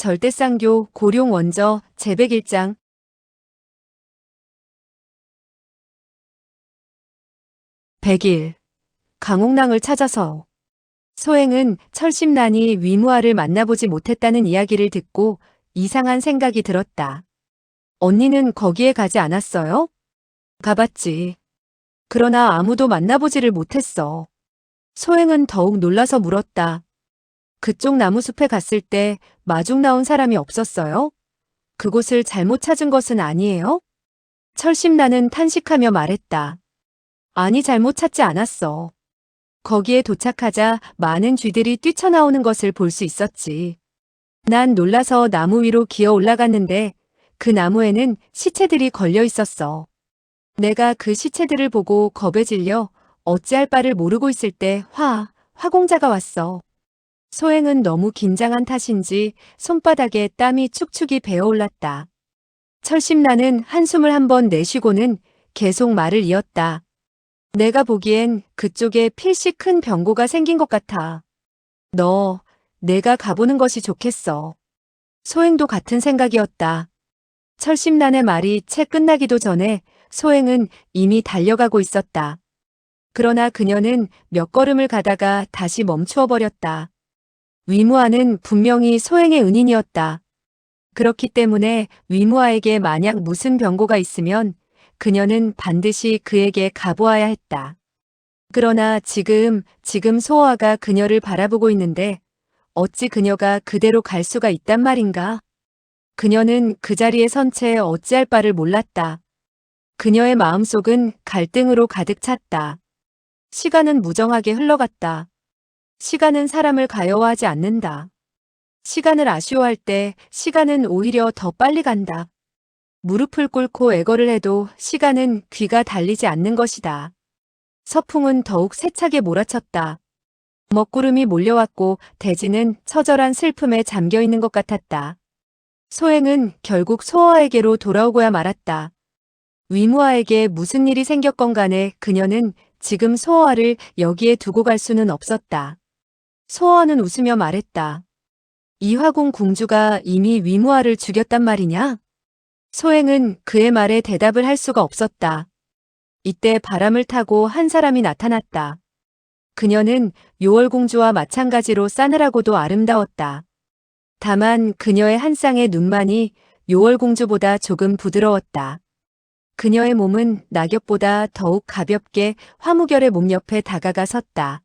절대쌍교 고룡 원저 제101장 100일 강옥랑을 찾아서 소행은 철심난이 위무아를 만나보지 못했다는 이야기를 듣고 이상한 생각이 들었다. 언니는 거기에 가지 않았어요? 가봤지. 그러나 아무도 만나보지를 못했어. 소행은 더욱 놀라서 물었다. 그쪽 나무숲에 갔을 때 마중 나온 사람이 없었어요? 그곳을 잘못 찾은 것은 아니에요? 철심나는 탄식하며 말했다. 아니, 잘못 찾지 않았어. 거기에 도착하자 많은 쥐들이 뛰쳐나오는 것을 볼 수 있었지. 난 놀라서 나무 위로 기어 올라갔는데 그 나무에는 시체들이 걸려 있었어. 내가 그 시체들을 보고 겁에 질려 어찌할 바를 모르고 있을 때 화공자가 왔어. 소행은 너무 긴장한 탓인지 손바닥에 땀이 축축이 배어올랐다. 철심나는 한숨을 한번 내쉬고는 계속 말을 이었다. 내가 보기엔 그쪽에 필시 큰 병고가 생긴 것 같아. 내가 가보는 것이 좋겠어. 소행도 같은 생각이었다. 철심난의 말이 채 끝나기도 전에 소행은 이미 달려가고 있었다. 그러나 그녀는 몇 걸음을 가다가 다시 멈추어 버렸다. 위무아는 분명히 소행의 은인이었다. 그렇기 때문에 위무아에게 만약 무슨 병고가 있으면 그녀는 반드시 그에게 가보아야 했다. 그러나 지금 소아가 그녀를 바라보고 있는데 어찌 그녀가 그대로 갈 수가 있단 말인가? 그녀는 그 자리에 선 채 어찌할 바를 몰랐다. 그녀의 마음속은 갈등으로 가득 찼다. 시간은 무정하게 흘러갔다. 시간은 사람을 가여워하지 않는다. 시간을 아쉬워할 때 시간은 오히려 더 빨리 간다. 무릎을 꿇고 애걸을 해도 시간은 귀가 달리지 않는 것이다. 서풍은 더욱 세차게 몰아쳤다. 먹구름이 몰려왔고 대지는 처절한 슬픔에 잠겨 있는 것 같았다. 소행은 결국 소아에게로 돌아오고야 말았다. 위무아에게 무슨 일이 생겼건 간에 그녀는 지금 소아를 여기에 두고 갈 수는 없었다. 소아는 웃으며 말했다. 이화궁 궁주가 이미 위무아를 죽였단 말이냐? 소행은 그의 말에 대답을 할 수가 없었다. 이때 바람을 타고 한 사람이 나타났다. 그녀는 요월공주와 마찬가지로 싸늘하고도 아름다웠다. 다만 그녀의 한 쌍의 눈만이 요월공주보다 조금 부드러웠다. 그녀의 몸은 낙엽보다 더욱 가볍게 화무결의 몸 옆에 다가가 섰다.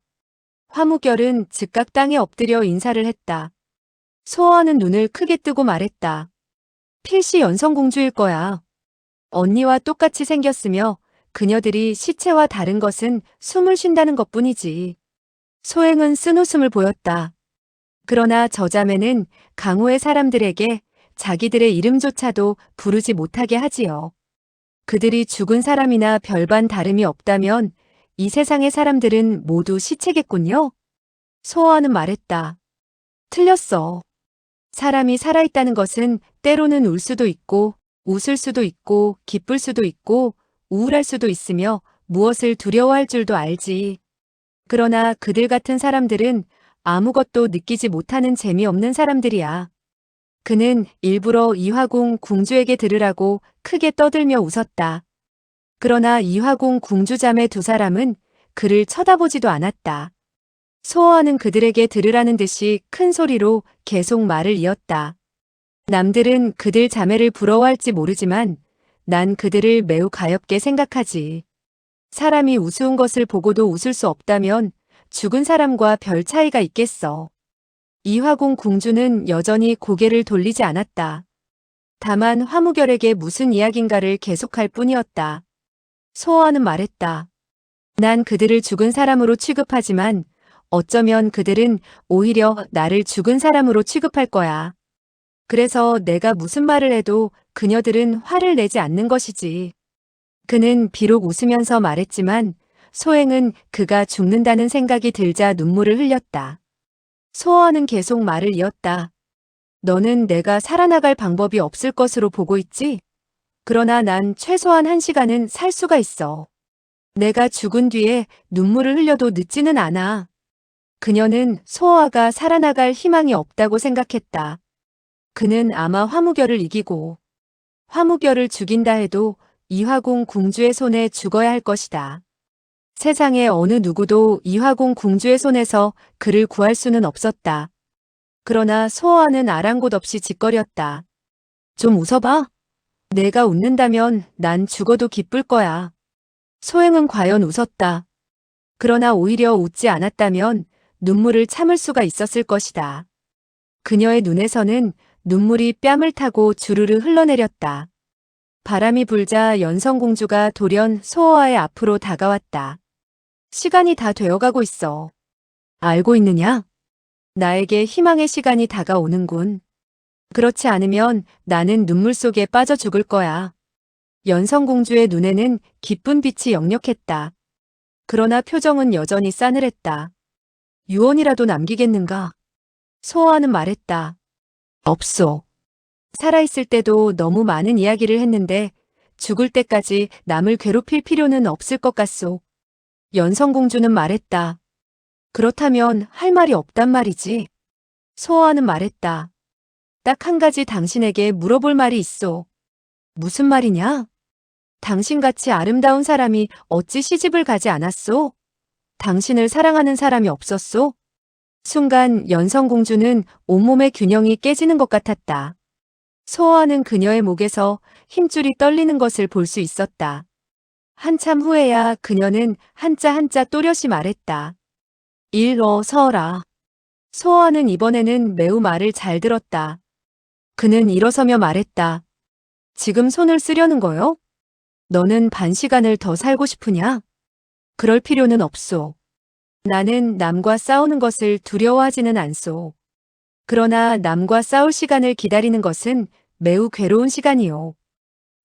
화무결은 즉각 땅에 엎드려 인사를 했다. 소아는 눈을 크게 뜨고 말했다. 필시 연성공주일 거야. 언니와 똑같이 생겼으며 그녀들이 시체와 다른 것은 숨을 쉰다는 것뿐이지. 소행은 쓴웃음을 보였다. 그러나 저 자매는 강호의 사람들에게 자기들의 이름조차도 부르지 못하게 하지요. 그들이 죽은 사람이나 별반 다름이 없다면 이 세상의 사람들은 모두 시체겠군요. 소아는 말했다. 틀렸어. 사람이 살아있다는 것은 때로는 울 수도 있고 웃을 수도 있고 기쁠 수도 있고 우울할 수도 있으며 무엇을 두려워할 줄도 알지. 그러나 그들 같은 사람들은 아무것도 느끼지 못하는 재미없는 사람들이야. 그는 일부러 이화궁 궁주에게 들으라고 크게 떠들며 웃었다. 그러나 이화궁 궁주자매 두 사람은 그를 쳐다보지도 않았다. 소아는 그들에게 들으라는 듯이 큰 소리로 계속 말을 이었다. 남들은 그들 자매를 부러워할지 모르지만 난 그들을 매우 가엽게 생각하지. 사람이 우스운 것을 보고도 웃을 수 없다면 죽은 사람과 별 차이가 있겠어. 이화궁 궁주는 여전히 고개를 돌리지 않았다. 다만 화무결에게 무슨 이야긴가를 계속할 뿐이었다. 소아는 말했다. 난 그들을 죽은 사람으로 취급하지만 어쩌면 그들은 오히려 나를 죽은 사람으로 취급할 거야. 그래서 내가 무슨 말을 해도 그녀들은 화를 내지 않는 것이지. 그는 비록 웃으면서 말했지만 소행은 그가 죽는다는 생각이 들자 눈물을 흘렸다. 소아는 계속 말을 이었다. 너는 내가 살아나갈 방법이 없을 것으로 보고 있지? 그러나 난 최소한 1시간은 살 수가 있어. 내가 죽은 뒤에 눈물을 흘려도 늦지는 않아. 그녀는 소아가 살아나갈 희망이 없다고 생각했다. 그는 아마 화무결을 이기고 화무결을 죽인다 해도 이화궁 궁주의 손에 죽어야 할 것이다. 세상에 어느 누구도 이화궁 궁주의 손에서 그를 구할 수는 없었다. 그러나 소호와는 아랑곳 없이 짓거렸다. 좀 웃어봐. 내가 웃는다면 난 죽어도 기쁠 거야. 소행은 과연 웃었다. 그러나 오히려 웃지 않았다면 눈물을 참을 수가 있었을 것이다. 그녀의 눈에서는 눈물이 뺨을 타고 주르르 흘러내렸다. 바람이 불자 연성공주가 돌연 소호와의 앞으로 다가왔다. 시간이 다 되어가고 있어. 알고 있느냐? 나에게 희망의 시간이 다가오는군. 그렇지 않으면 나는 눈물 속에 빠져 죽을 거야. 연성공주의 눈에는 기쁜 빛이 역력했다. 그러나 표정은 여전히 싸늘했다. 유언이라도 남기겠는가? 소호와는 말했다. 없소. 살아있을 때도 너무 많은 이야기를 했는데 죽을 때까지 남을 괴롭힐 필요는 없을 것 같소. 연성공주는 말했다. 그렇다면 할 말이 없단 말이지. 소호와는 말했다. 딱 한 가지 당신에게 물어볼 말이 있소. 무슨 말이냐? 당신같이 아름다운 사람이 어찌 시집을 가지 않았소? 당신을 사랑하는 사람이 없었소? 순간 연성공주는 온몸의 균형이 깨지는 것 같았다. 소호와는 그녀의 목에서 힘줄이 떨리는 것을 볼 수 있었다. 한참 후에야 그녀는 한자 한자 또렷이 말했다. 일어서라. 소호와는 이번에는 매우 말을 잘 들었다. 그는 일어서며 말했다. 지금 손을 쓰려는 거요? 너는 반 시간을 더 살고 싶으냐? 그럴 필요는 없소. 나는 남과 싸우는 것을 두려워하지는 않소. 그러나 남과 싸울 시간을 기다리는 것은 매우 괴로운 시간이요.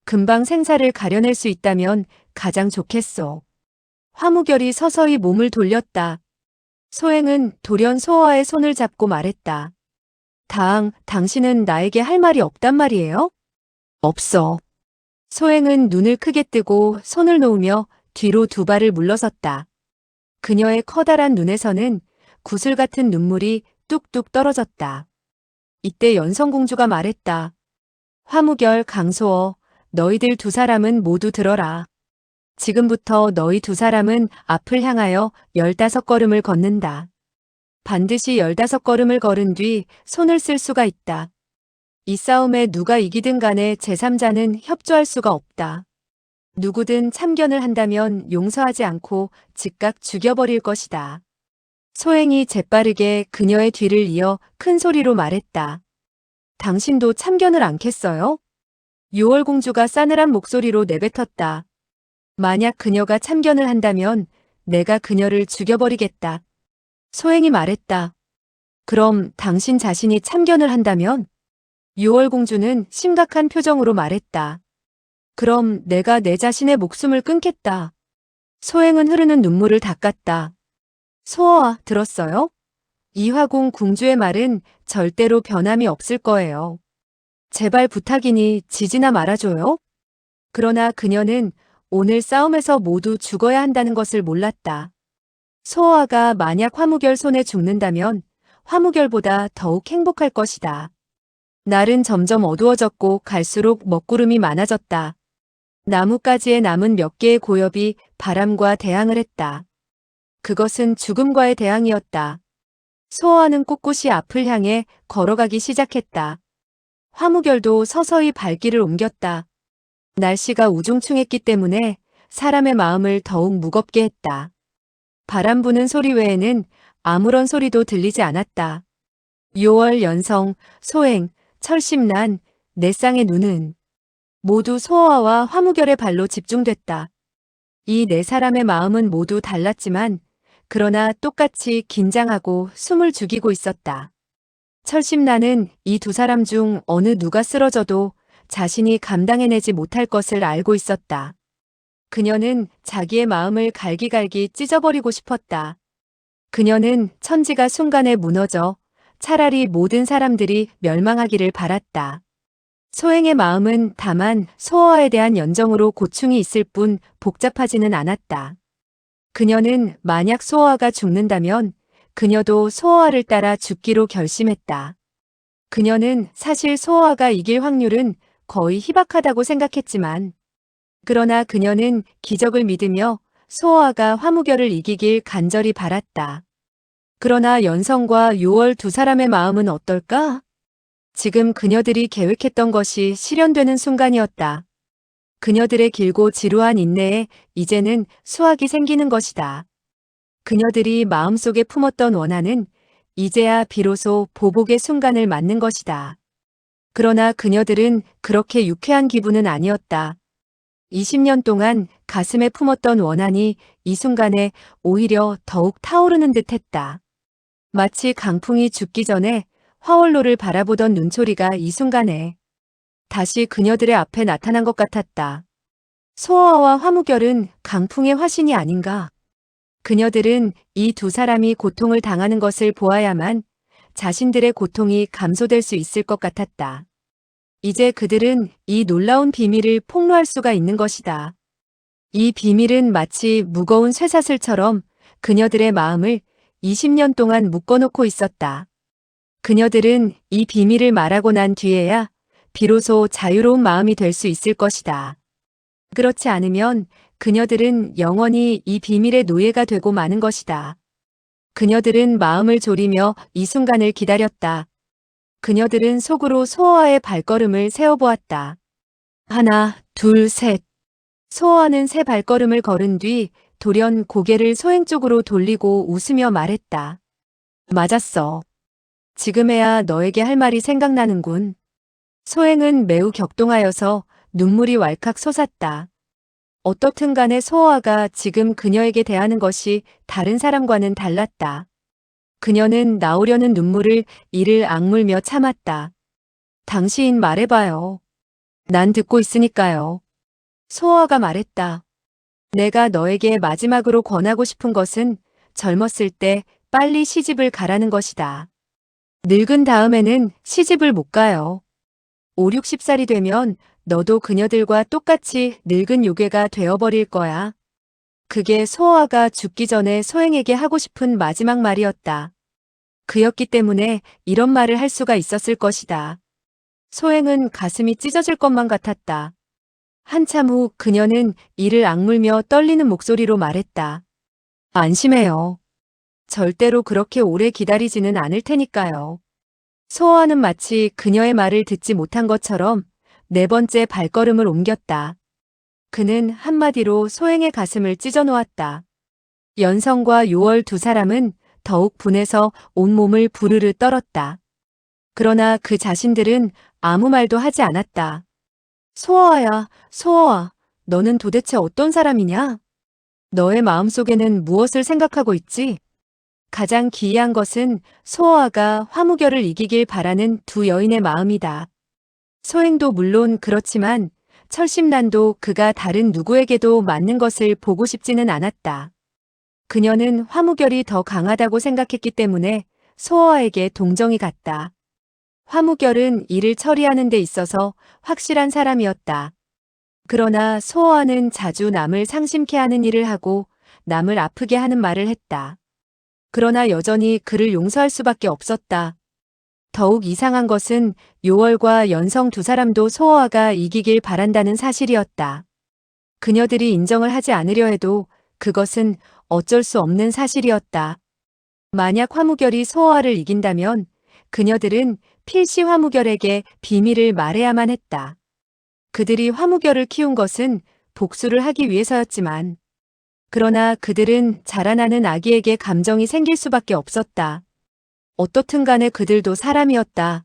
금방 생사를 가려낼 수 있다면 가장 좋겠소. 화무결이 서서히 몸을 돌렸다. 소행은 돌연 소호와의 손을 잡고 말했다. 당신은 나에게 할 말이 없단 말이에요? 없어. 소행은 눈을 크게 뜨고 손을 놓으며 뒤로 두 발을 물러섰다. 그녀의 커다란 눈에서는 구슬 같은 눈물이 뚝뚝 떨어졌다. 이때 연성공주가 말했다. 화무결, 강소어, 너희들 두 사람은 모두 들어라. 지금부터 너희 두 사람은 앞을 향하여 15걸음을 걷는다. 반드시 15걸음을 걸은 뒤 손을 쓸 수가 있다. 이 싸움에 누가 이기든 간에 제3자는 협조할 수가 없다. 누구든 참견을 한다면 용서하지 않고 즉각 죽여버릴 것이다. 소행이 재빠르게 그녀의 뒤를 이어 큰 소리로 말했다. 당신도 참견을 않겠어요? 유월공주가 싸늘한 목소리로 내뱉었다. 만약 그녀가 참견을 한다면 내가 그녀를 죽여버리겠다. 소행이 말했다. 그럼 당신 자신이 참견을 한다면? 유월공주는 심각한 표정으로 말했다. 그럼 내가 내 자신의 목숨을 끊겠다. 소행은 흐르는 눈물을 닦았다. 소호와, 들었어요? 이화궁 궁주의 말은 절대로 변함이 없을 거예요. 제발 부탁이니 지지나 말아줘요. 그러나 그녀는 오늘 싸움에서 모두 죽어야 한다는 것을 몰랐다. 소호와가 만약 화무결 손에 죽는다면 화무결보다 더욱 행복할 것이다. 날은 점점 어두워졌고 갈수록 먹구름이 많아졌다. 나뭇가지에 남은 몇 개의 고엽이 바람과 대항을 했다. 그것은 죽음과의 대항이었다. 소호와는 꿋꿋이 앞을 향해 걸어가기 시작했다. 화무결도 서서히 발길을 옮겼다. 날씨가 우중충했기 때문에 사람의 마음을 더욱 무겁게 했다. 바람 부는 소리 외에는 아무런 소리도 들리지 않았다. 6월 연성, 소행, 철심난, 네 쌍의 눈은 모두 소호와와 화무결의 발로 집중됐다. 이 네 사람의 마음은 모두 달랐지만 그러나 똑같이 긴장하고 숨을 죽이고 있었다. 철심난은 이 두 사람 중 어느 누가 쓰러져도 자신이 감당해내지 못할 것을 알고 있었다. 그녀는 자기의 마음을 갈기갈기 찢어버리고 싶었다. 그녀는 천지가 순간에 무너져 차라리 모든 사람들이 멸망하기를 바랐다. 소행의 마음은 다만 소호와에 대한 연정으로 고충이 있을 뿐 복잡하지는 않았다. 그녀는 만약 소호와가 죽는다면 그녀도 소호와를 따라 죽기로 결심했다. 그녀는 사실 소호아가 이길 확률은 거의 희박하다고 생각했지만, 그러나 그녀는 기적을 믿으며 소호아가 화무결을 이기길 간절히 바랐다. 그러나 연성과 요월 두 사람의 마음은 어떨까? 지금 그녀들이 계획했던 것이 실현되는 순간이었다. 그녀들의 길고 지루한 인내에 이제는 수확이 생기는 것이다. 그녀들이 마음속에 품었던 원한은 이제야 비로소 보복의 순간을 맞는 것이다. 그러나 그녀들은 그렇게 유쾌한 기분은 아니었다. 20년 동안 가슴에 품었던 원한이 이 순간에 오히려 더욱 타오르는 듯 했다. 마치 강풍이 죽기 전에 화월로를 바라보던 눈초리가 이 순간에 다시 그녀들의 앞에 나타난 것 같았다. 소호아와 화무결은 강풍의 화신이 아닌가? 그녀들은 이 두 사람이 고통을 당하는 것을 보아야만 자신들의 고통이 감소될 수 있을 것 같았다. 이제 그들은 이 놀라운 비밀을 폭로할 수가 있는 것이다. 이 비밀은 마치 무거운 쇠사슬처럼 그녀들의 마음을 20년 동안 묶어놓고 있었다. 그녀들은 이 비밀을 말하고 난 뒤에야 비로소 자유로운 마음이 될 수 있을 것이다. 그렇지 않으면 그녀들은 영원히 이 비밀의 노예가 되고 마는 것이다. 그녀들은 마음을 졸이며 이 순간을 기다렸다. 그녀들은 속으로 소호아의 발걸음을 세어보았다. 하나, 둘, 셋. 소호아는 세 발걸음을 걸은 뒤 돌연 고개를 소행 쪽으로 돌리고 웃으며 말했다. 맞았어. 지금에야 너에게 할 말이 생각나는군. 소행은 매우 격동하여서 눈물이 왈칵 솟았다. 어떻든 간에 소호아가 지금 그녀에게 대하는 것이 다른 사람과는 달랐다. 그녀는 나오려는 눈물을 이를 악물며 참았다. 당신 말해봐요. 난 듣고 있으니까요. 소호아가 말했다. 내가 너에게 마지막으로 권하고 싶은 것은 젊었을 때 빨리 시집을 가라는 것이다. 늙은 다음에는 시집을 못 가요. 5, 60살이 되면 너도 그녀들과 똑같이 늙은 요괴가 되어버릴 거야. 그게 소호아가 죽기 전에 소행에게 하고 싶은 마지막 말이었다. 그였기 때문에 이런 말을 할 수가 있었을 것이다. 소행은 가슴이 찢어질 것만 같았다. 한참 후 그녀는 이를 악물며 떨리는 목소리로 말했다. 안심해요. 절대로 그렇게 오래 기다리지는 않을 테니까요. 소호아는 마치 그녀의 말을 듣지 못한 것처럼 네 번째 발걸음을 옮겼다. 그는 한마디로 소행의 가슴을 찢어놓았다. 연성과 요월 두 사람은 더욱 분해서 온몸을 부르르 떨었다. 그러나 그 자신들은 아무 말도 하지 않았다. 소호아야, 소호아, 너는 도대체 어떤 사람이냐? 너의 마음속에는 무엇을 생각하고 있지? 가장 기이한 것은 소호아가 화무결을 이기길 바라는 두 여인의 마음이다. 소행도 물론 그렇지만 철심란도 그가 다른 누구에게도 맞는 것을 보고 싶지는 않았다. 그녀는 화무결이 더 강하다고 생각했기 때문에 소호아에게 동정이 갔다. 화무결은 일을 처리하는 데 있어서 확실한 사람이었다. 그러나 소호아는 자주 남을 상심케 하는 일을 하고 남을 아프게 하는 말을 했다. 그러나 여전히 그를 용서할 수밖에 없었다. 더욱 이상한 것은 요월과 연성 두 사람도 소호아가 이기길 바란다는 사실이었다. 그녀들이 인정을 하지 않으려 해도 그것은 어쩔 수 없는 사실이었다. 만약 화무결이 소호아를 이긴다면 그녀들은 필시 화무결에게 비밀을 말해야만 했다. 그들이 화무결을 키운 것은 복수를 하기 위해서였지만, 그러나 그들은 자라나는 아기에게 감정이 생길 수밖에 없었다. 어떻든 간에 그들도 사람이었다.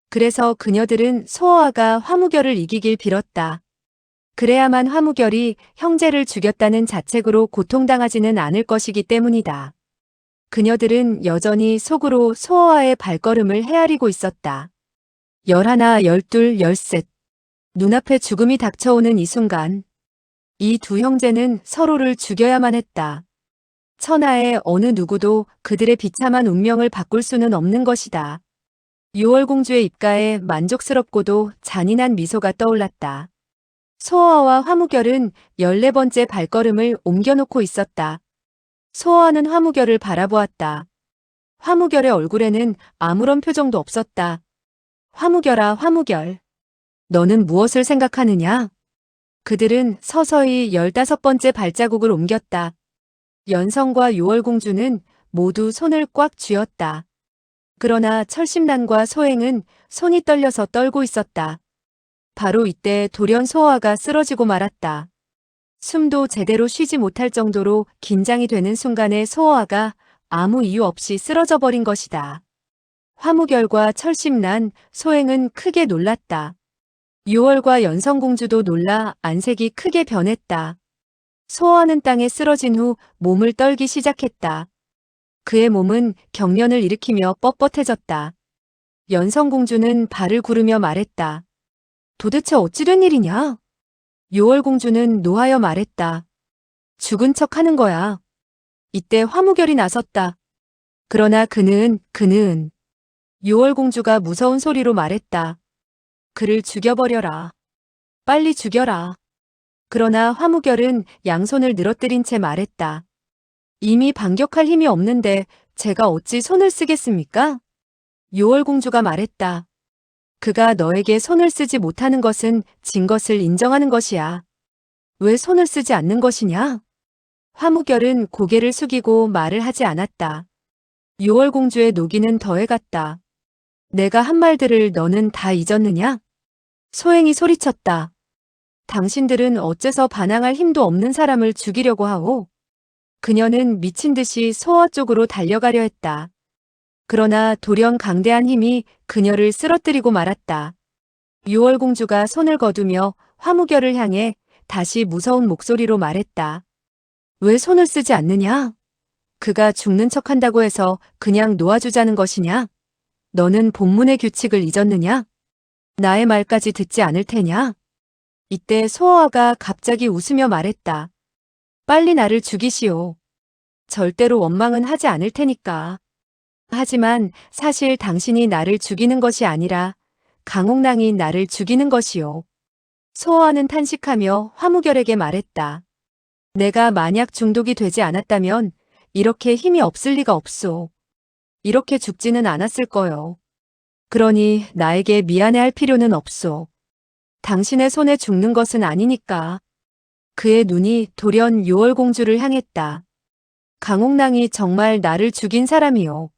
그래서 그녀들은 소호아가 화무결을 이기길 빌었다. 그래야만 화무결이 형제를 죽였다는 자책으로 고통당하지는 않을 것이기 때문이다. 그녀들은 여전히 속으로 소호아의 발걸음을 헤아리고 있었다. 11, 12, 13. 눈앞에 죽음이 닥쳐오는 이 순간, 이 두 형제는 서로를 죽여야만 했다. 천하의 어느 누구도 그들의 비참한 운명을 바꿀 수는 없는 것이다. 유월공주의 입가에 만족스럽고도 잔인한 미소가 떠올랐다. 소호아와 화무결은 14번째 발걸음을 옮겨놓고 있었다. 소호아는 화무결을 바라보았다. 화무결의 얼굴에는 아무런 표정도 없었다. 화무결아, 화무결. 너는 무엇을 생각하느냐? 그들은 서서히 15번째 발자국을 옮겼다. 연성과 요월공주는 모두 손을 꽉 쥐었다. 그러나 철심난과 소행은 손이 떨려서 떨고 있었다. 바로 이때 돌연 소아가 쓰러지고 말았다. 숨도 제대로 쉬지 못할 정도로 긴장이 되는 순간에 소아가 아무 이유 없이 쓰러져 버린 것이다. 화무결과 철심난, 소행은 크게 놀랐다. 유월과 연성공주도 놀라 안색이 크게 변했다. 소아는 땅에 쓰러진 후 몸을 떨기 시작했다. 그의 몸은 경련을 일으키며 뻣뻣해졌다. 연성공주는 발을 구르며 말했다. 도대체 어찌 된 일이냐? 요월공주는 노하여 말했다. 죽은 척 하는 거야. 이때 화무결이 나섰다. 그러나 그는 요월공주가 무서운 소리로 말했다. 그를 죽여버려라. 빨리 죽여라. 그러나 화무결은 양손을 늘어뜨린 채 말했다. 이미 반격할 힘이 없는데 제가 어찌 손을 쓰겠습니까? 요월공주가 말했다. 그가 너에게 손을 쓰지 못하는 것은 진 것을 인정하는 것이야. 왜 손을 쓰지 않는 것이냐? 화무결은 고개를 숙이고 말을 하지 않았다. 요월공주의 노기는 더해갔다. 내가 한 말들을 너는 다 잊었느냐? 소행이 소리쳤다. 당신들은 어째서 반항할 힘도 없는 사람을 죽이려고 하오? 그녀는 미친 듯이 소아 쪽으로 달려가려 했다. 그러나 돌연 강대한 힘이 그녀를 쓰러뜨리고 말았다. 유월공주가 손을 거두며 화무결을 향해 다시 무서운 목소리로 말했다. 왜 손을 쓰지 않느냐? 그가 죽는 척한다고 해서 그냥 놓아주자는 것이냐? 너는 본문의 규칙을 잊었느냐? 나의 말까지 듣지 않을 테냐? 이때 소아가 갑자기 웃으며 말했다. 빨리 나를 죽이시오. 절대로 원망은 하지 않을 테니까. 하지만 사실 당신이 나를 죽이는 것이 아니라 강옥랑이 나를 죽이는 것이오. 소아는 탄식하며 화무결에게 말했다. 내가 만약 중독이 되지 않았다면 이렇게 힘이 없을 리가 없소. 이렇게 죽지는 않았을 거요. 그러니 나에게 미안해할 필요는 없소. 당신의 손에 죽는 것은 아니니까. 그의 눈이 돌연 요월공주를 향했다. 강옥랑이 정말 나를 죽인 사람이요.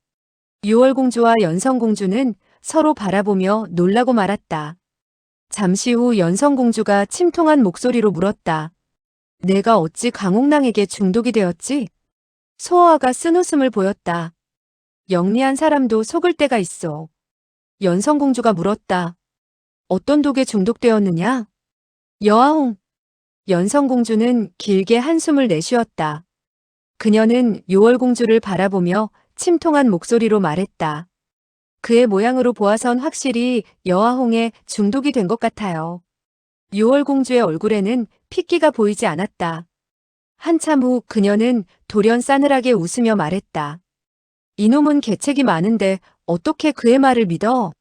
요월공주와 연성공주는 서로 바라보며 놀라고 말았다. 잠시 후 연성공주가 침통한 목소리로 물었다. 내가 어찌 강옥랑에게 중독이 되었지? 소아가 쓴웃음을 보였다. 영리한 사람도 속을 때가 있어. 연성공주가 물었다. 어떤 독에 중독되었느냐? 여아홍. 연성공주는 길게 한숨을 내쉬었다. 그녀는 요월공주를 바라보며 침통한 목소리로 말했다. 그의 모양으로 보아선 확실히 여아홍에 중독이 된 것 같아요. 요월공주의 얼굴에는 핏기가 보이지 않았다. 한참 후 그녀는 돌연 싸늘하게 웃으며 말했다. 이놈은 계책이 많은데 어떻게 그의 말을 믿어?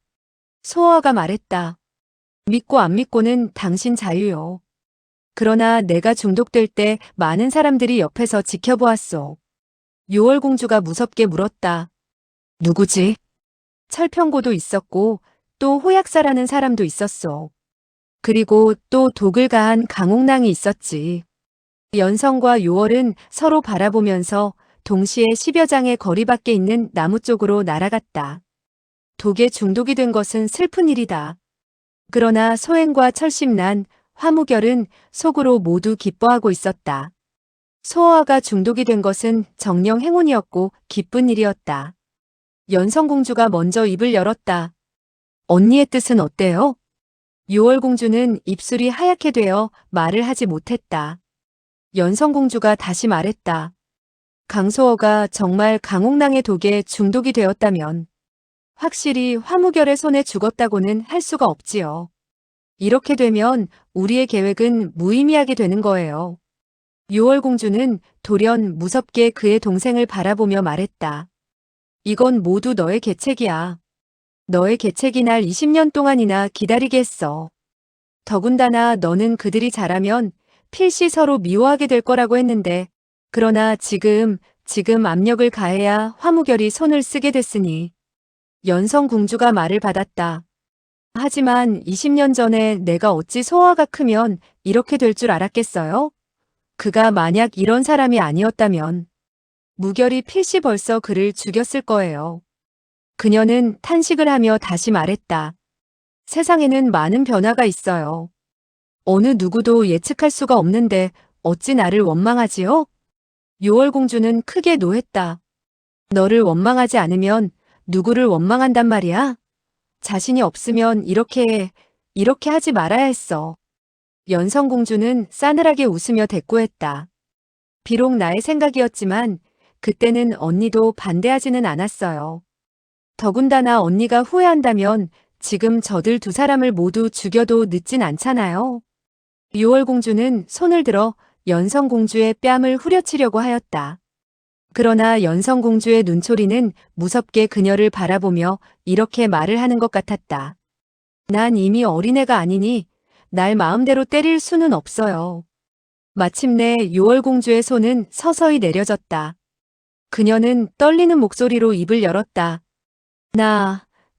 소아가 말했다. 믿고 안 믿고는 당신 자유요. 그러나 내가 중독될 때 많은 사람들이 옆에서 지켜보았소. 요월공주가 무섭게 물었다. 누구지? 철평고도 있었고 또 호약사라는 사람도 있었소. 그리고 또 독을 가한 강옥랑이 있었지. 연성과 요월은 서로 바라보면서 동시에 10여 장의 거리 밖에 있는 나무 쪽으로 날아갔다. 독에 중독이 된 것은 슬픈 일이다. 그러나 소행과 철심난, 화무결은 속으로 모두 기뻐하고 있었다. 소아가 중독이 된 것은 정녕 행운이었고 기쁜 일이었다. 연성공주가 먼저 입을 열었다. 언니의 뜻은 어때요? 요월공주는 입술이 하얗게 되어 말을 하지 못했다. 연성공주가 다시 말했다. 강소어가 정말 강옥랑의 독에 중독이 되었다면 확실히 화무결의 손에 죽었다고는 할 수가 없지요. 이렇게 되면 우리의 계획은 무의미하게 되는 거예요. 요월공주는 돌연 무섭게 그의 동생을 바라보며 말했다. 이건 모두 너의 계책이야. 너의 계책이 날 20년 동안이나 기다리게 했어. 더군다나 너는 그들이 잘하면 필시 서로 미워하게 될 거라고 했는데 그러나 지금 압력을 가해야 화무결이 손을 쓰게 됐으니 연성공주가 말을 받았다. 하지만 20년 전에 내가 어찌 소아가 크면 이렇게 될 줄 알았겠어요? 그가 만약 이런 사람이 아니었다면 무결이 필시 벌써 그를 죽였을 거예요. 그녀는 탄식을 하며 다시 말했다. 세상에는 많은 변화가 있어요. 어느 누구도 예측할 수가 없는데 어찌 나를 원망하지요? 요월공주는 크게 노했다. 너를 원망하지 않으면 누구를 원망한단 말이야? 자신이 없으면 이렇게 하지 말아야 했어. 연성공주는 싸늘하게 웃으며 대꾸했다. 비록 나의 생각이었지만 그때는 언니도 반대하지는 않았어요. 더군다나 언니가 후회한다면 지금 저들 두 사람을 모두 죽여도 늦진 않잖아요. 유월공주는 손을 들어 연성공주의 뺨을 후려치려고 하였다. 그러나 연성공주의 눈초리는 무섭게 그녀를 바라보며 이렇게 말을 하는 것 같았다. 난 이미 어린애가 아니니 날 마음대로 때릴 수는 없어요. 마침내 요월공주의 손은 서서히 내려졌다. 그녀는 떨리는 목소리로 입을 열었다.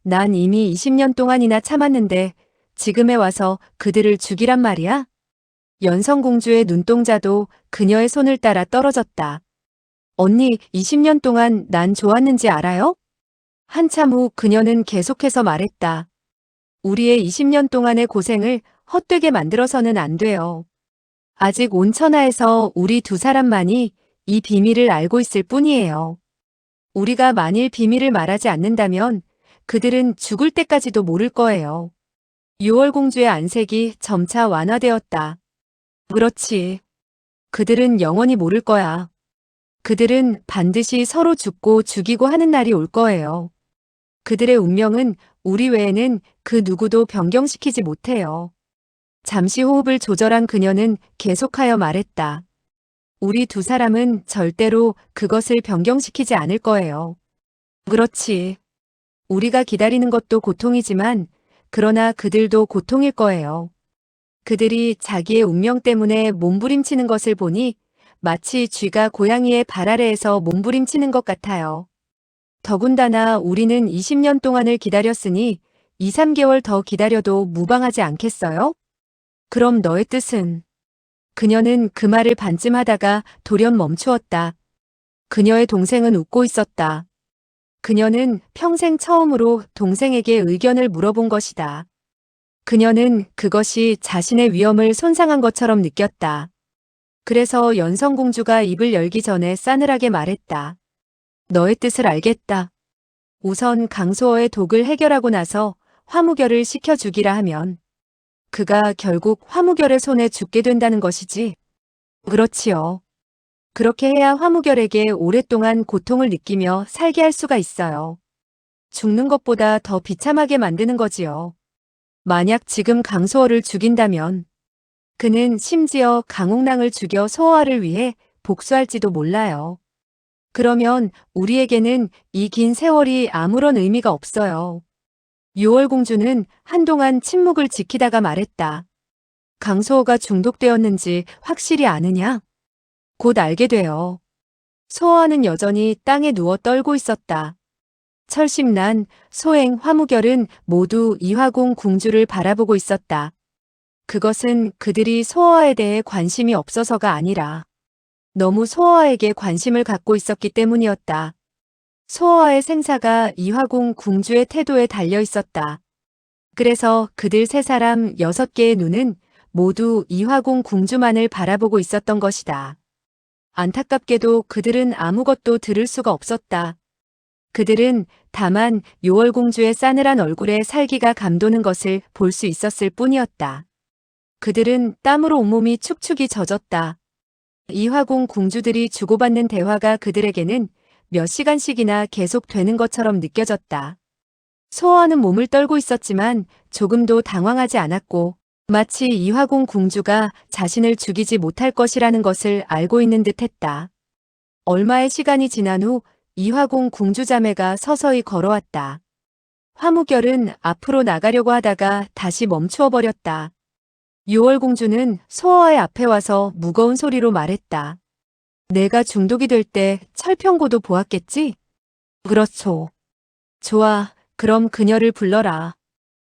난 이미 20년 동안이나 참았는데 지금에 와서 그들을 죽이란 말이야? 연성공주의 눈동자도 그녀의 손을 따라 떨어졌다. 언니, 20년 동안 난 좋았는지 알아요? 한참 후 그녀는 계속해서 말했다. 우리의 20년 동안의 고생을 헛되게 만들어서는 안 돼요. 아직 온 천하에서 우리 두 사람만이 이 비밀을 알고 있을 뿐이에요. 우리가 만일 비밀을 말하지 않는다면 그들은 죽을 때까지도 모를 거예요. 유월공주의 안색이 점차 완화되었다. 그렇지. 그들은 영원히 모를 거야. 그들은 반드시 서로 죽고 죽이고 하는 날이 올 거예요. 그들의 운명은 우리 외에는 그 누구도 변경시키지 못해요. 잠시 호흡을 조절한 그녀는 계속하여 말했다. 우리 두 사람은 절대로 그것을 변경시키지 않을 거예요. 그렇지. 우리가 기다리는 것도 고통이지만 그러나 그들도 고통일 거예요. 그들이 자기의 운명 때문에 몸부림치는 것을 보니 마치 쥐가 고양이의 발 아래에서 몸부림치는 것 같아요. 더군다나 우리는 20년 동안을 기다렸으니 2, 3개월 더 기다려도 무방하지 않겠어요? 그럼 너의 뜻은? 그녀는 그 말을 반쯤 하다가 돌연 멈추었다. 그녀의 동생은 웃고 있었다. 그녀는 평생 처음으로 동생에게 의견을 물어본 것이다. 그녀는 그것이 자신의 위엄을 손상한 것처럼 느꼈다. 그래서 연성공주가 입을 열기 전에 싸늘하게 말했다. 너의 뜻을 알겠다. 우선 강소어의 독을 해결하고 나서 화무결을 시켜 주기라 하면 그가 결국 화무결의 손에 죽게 된다는 것이지. 그렇지요. 그렇게 해야 화무결에게 오랫동안 고통을 느끼며 살게 할 수가 있어요. 죽는 것보다 더 비참하게 만드는 거지요. 만약 지금 강소어를 죽인다면 그는 심지어 강옥랑을 죽여 소어를 위해 복수할지도 몰라요. 그러면 우리에게는 이 긴 세월이 아무런 의미가 없어요. 유월공주는 한동안 침묵을 지키다가 말했다. 강소호가 중독되었는지 확실히 아느냐? 곧 알게 돼요. 소호와는 여전히 땅에 누워 떨고 있었다. 철심난, 소행, 화무결은 모두 이화궁 궁주를 바라보고 있었다. 그것은 그들이 소호와에 대해 관심이 없어서가 아니라 너무 소호와에게 관심을 갖고 있었기 때문이었다. 소호와의 생사가 이화궁 궁주의 태도에 달려 있었다. 그래서 그들 세 사람 6개의 눈은 모두 이화궁 궁주만을 바라보고 있었던 것이다. 안타깝게도 그들은 아무것도 들을 수가 없었다. 그들은 다만 요월공주의 싸늘한 얼굴에 살기가 감도는 것을 볼 수 있었을 뿐이었다. 그들은 땀으로 온몸이 축축이 젖었다. 이화궁 궁주들이 주고받는 대화가 그들에게는 몇 시간씩이나 계속되는 것처럼 느껴졌다. 소호와는 몸을 떨고 있었지만 조금도 당황하지 않았고 마치 이화궁 궁주가 자신을 죽이지 못할 것이라는 것을 알고 있는 듯했다. 얼마의 시간이 지난 후 이화궁 궁주자매가 서서히 걸어왔다. 화무결은 앞으로 나가려고 하다가 다시 멈추어 버렸다. 유월공주는 소호와의 앞에 와서 무거운 소리로 말했다. 내가 중독이 될 때 철평고도 보았겠지? 그렇소. 좋아, 그럼 그녀를 불러라.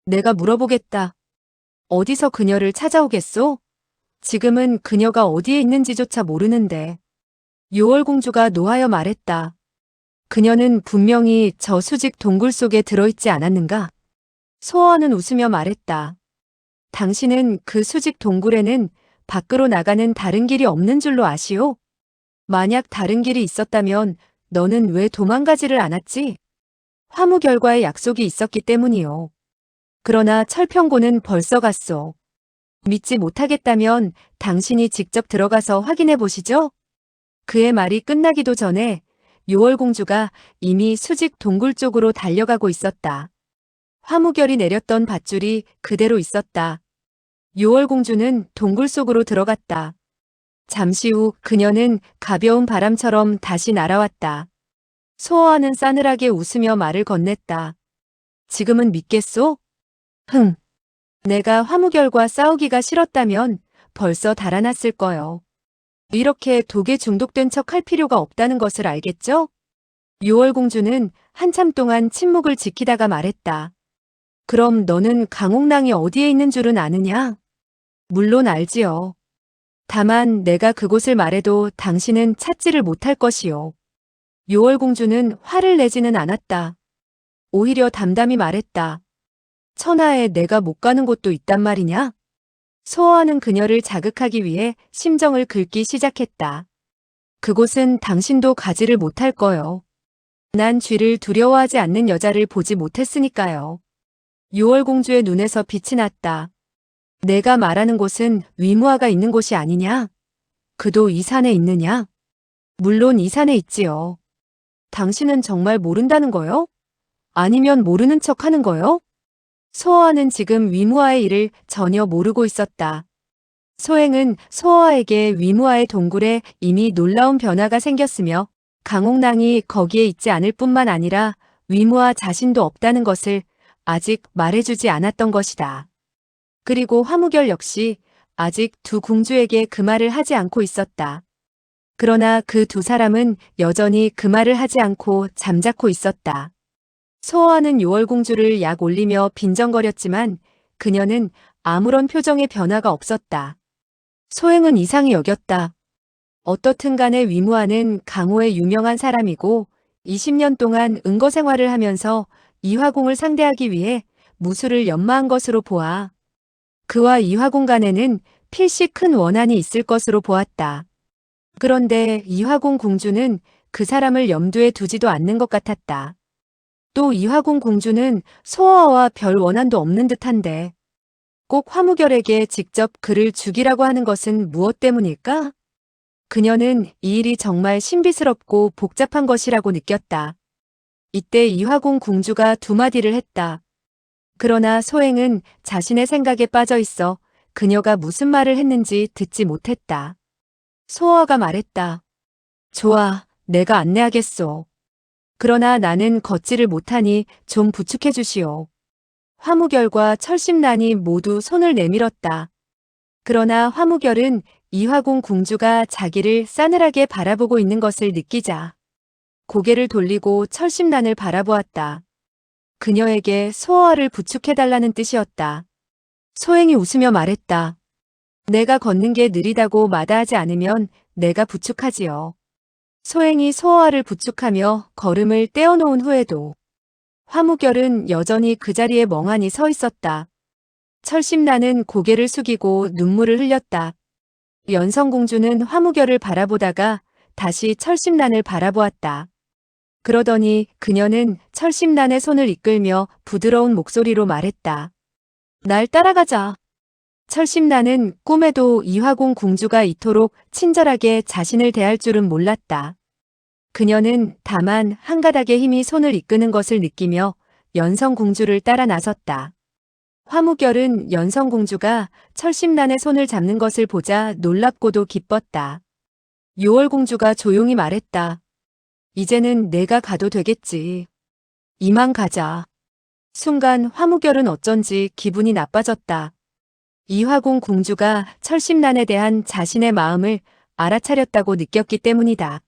내가 물어보겠다. 어디서 그녀를 찾아오겠소? 지금은 그녀가 어디에 있는지조차 모르는데. 요월공주가 노하여 말했다. 그녀는 분명히 저 수직 동굴 속에 들어있지 않았는가? 소원은 웃으며 말했다. 당신은 그 수직 동굴에는 밖으로 나가는 다른 길이 없는 줄로 아시오? 만약 다른 길이 있었다면 너는 왜 도망가지를 않았지? 화무결과의 약속이 있었기 때문이요. 그러나 철평고는 벌써 갔소. 믿지 못하겠다면 당신이 직접 들어가서 확인해 보시죠? 그의 말이 끝나기도 전에 요월공주가 이미 수직 동굴 쪽으로 달려가고 있었다. 화무결이 내렸던 밧줄이 그대로 있었다. 요월공주는 동굴 속으로 들어갔다. 잠시 후 그녀는 가벼운 바람처럼 다시 날아왔다. 소어와는 싸늘하게 웃으며 말을 건넸다. 지금은 믿겠소? 흥. 내가 화무결과 싸우기가 싫었다면 벌써 달아났을 거요. 이렇게 독에 중독된 척 할 필요가 없다는 것을 알겠죠? 요월공주는 한참 동안 침묵을 지키다가 말했다. 그럼 너는 강옥랑이 어디에 있는 줄은 아느냐? 물론 알지요. 다만 내가 그곳을 말해도 당신은 찾지를 못할 것이요. 요월공주는 화를 내지는 않았다. 오히려 담담히 말했다. 천하에 내가 못 가는 곳도 있단 말이냐? 소어하는 그녀를 자극하기 위해 심정을 긁기 시작했다. 그곳은 당신도 가지를 못할 거요. 난 쥐를 두려워하지 않는 여자를 보지 못했으니까요. 요월공주의 눈에서 빛이 났다. 내가 말하는 곳은 위무아가 있는 곳이 아니냐? 그도 이 산에 있느냐? 물론 이 산에 있지요. 당신은 정말 모른다는 거요? 아니면 모르는 척 하는 거요? 소어아는 지금 위무아의 일을 전혀 모르고 있었다. 소행은 소어아에게 위무아의 동굴에 이미 놀라운 변화가 생겼으며 강옥랑이 거기에 있지 않을 뿐만 아니라 위무아 자신도 없다는 것을 아직 말해주지 않았던 것이다. 그리고 화무결 역시 아직 두 공주에게 그 말을 하지 않고 있었다. 그러나 그 두 사람은 여전히 그 말을 하지 않고 잠자코 있었다. 소어하는 요월공주를 약 올리며 빈정거렸지만 그녀는 아무런 표정의 변화가 없었다. 소행은 이상히 여겼다. 어떻든 간에 위무아는 강호의 유명한 사람이고 20년 동안 은거 생활을 하면서 이화공을 상대하기 위해 무술을 연마한 것으로 보아 그와 이화공 간에는 필시 큰 원한이 있을 것으로 보았다. 그런데 이화공 공주는 그 사람을 염두에 두지도 않는 것 같았다. 또 이화공 공주는 소어와 별 원한도 없는 듯한데 꼭 화무결에게 직접 그를 죽이라고 하는 것은 무엇 때문일까? 그녀는 이 일이 정말 신비스럽고 복잡한 것이라고 느꼈다. 이때 이화공 공주가 두 마디를 했다. 그러나 소행은 자신의 생각에 빠져 있어 그녀가 무슨 말을 했는지 듣지 못했다. 소어가 말했다. 좋아, 내가 안내하겠소. 그러나 나는 걷지를 못하니 좀 부축해 주시오. 화무결과 철심란이 모두 손을 내밀었다. 그러나 화무결은 이화공 공주가 자기를 싸늘하게 바라보고 있는 것을 느끼자 고개를 돌리고 철심란을 바라보았다. 그녀에게 소어를 부축해달라는 뜻이었다. 소행이 웃으며 말했다. 내가 걷는 게 느리다고 마다하지 않으면 내가 부축하지요. 소행이 소어를 부축하며 걸음을 떼어놓은 후에도 화무결은 여전히 그 자리에 멍하니 서 있었다. 철심란은 고개를 숙이고 눈물을 흘렸다. 연성공주는 화무결을 바라보다가 다시 철심란을 바라보았다. 그러더니 그녀는 철심란의 손을 이끌며 부드러운 목소리로 말했다. 날 따라가자. 철심란은 꿈에도 이화공 공주가 이토록 친절하게 자신을 대할 줄은 몰랐다. 그녀는 다만 한 가닥의 힘이 손을 이끄는 것을 느끼며 연성공주를 따라 나섰다. 화무결은 연성공주가 철심란의 손을 잡는 것을 보자 놀랍고도 기뻤다. 요월공주가 조용히 말했다. 이제는 내가 가도 되겠지. 이만 가자. 순간 화무결은 어쩐지 기분이 나빠졌다. 이화공 공주가 철심란에 대한 자신의 마음을 알아차렸다고 느꼈기 때문이다.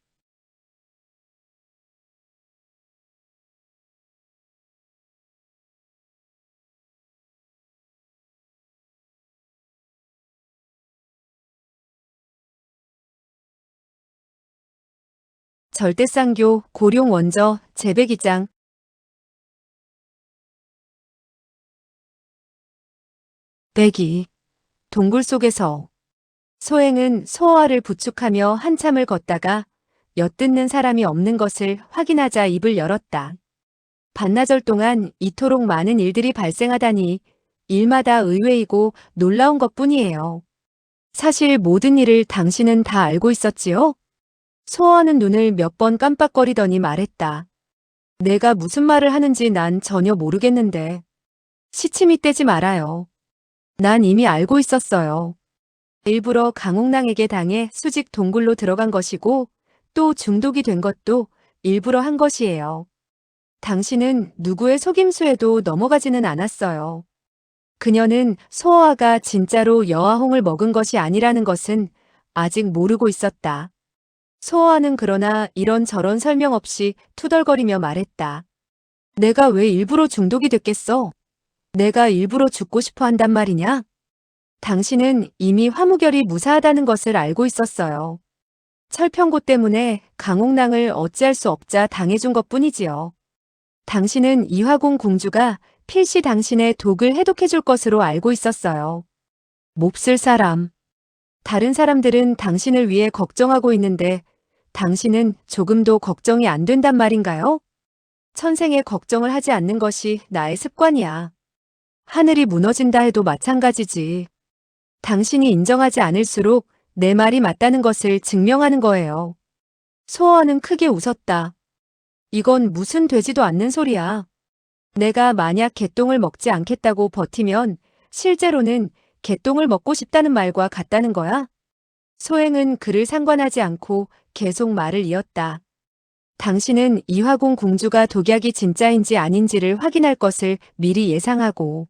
절대쌍교, 고룡 원저, 재배기장. 배기. 동굴 속에서 소행은 소어와를 부축하며 한참을 걷다가 엿듣는 사람이 없는 것을 확인하자 입을 열었다. 반나절 동안 이토록 많은 일들이 발생하다니 일마다 의외이고 놀라운 것뿐이에요. 사실 모든 일을 당신은 다 알고 있었지요? 소어와는 눈을 몇 번 깜빡거리더니 말했다. 내가 무슨 말을 하는지 난 전혀 모르겠는데. 시침이 떼지 말아요. 난 이미 알고 있었어요. 일부러 강옥랑에게 당해 수직 동굴로 들어간 것이고 또 중독이 된 것도 일부러 한 것이에요. 당신은 누구의 속임수에도 넘어가지는 않았어요. 그녀는 소어와가 진짜로 여아홍을 먹은 것이 아니라는 것은 아직 모르고 있었다. 소어와는 그러나 이런저런 설명 없이 투덜거리며 말했다. 내가 왜 일부러 중독이 됐겠어? 내가 일부러 죽고 싶어 한단 말이냐? 당신은 이미 화무결이 무사하다는 것을 알고 있었어요. 철평고 때문에 강옥랑을 어찌할 수 없자 당해준 것뿐이지요. 당신은 이화공 공주가 필시 당신의 독을 해독해줄 것으로 알고 있었어요. 몹쓸 사람. 다른 사람들은 당신을 위해 걱정하고 있는데 당신은 조금도 걱정이 안 된단 말인가요? 천생에 걱정을 하지 않는 것이 나의 습관이야. 하늘이 무너진다 해도 마찬가지지. 당신이 인정하지 않을수록 내 말이 맞다는 것을 증명하는 거예요. 소어와는 크게 웃었다. 이건 무슨 되지도 않는 소리야. 내가 만약 개똥을 먹지 않겠다고 버티면 실제로는 개똥을 먹고 싶다는 말과 같다는 거야? 소행은 그를 상관하지 않고 계속 말을 이었다. 당신은 이화공 공주가 독약이 진짜인지 아닌지를 확인할 것을 미리 예상하고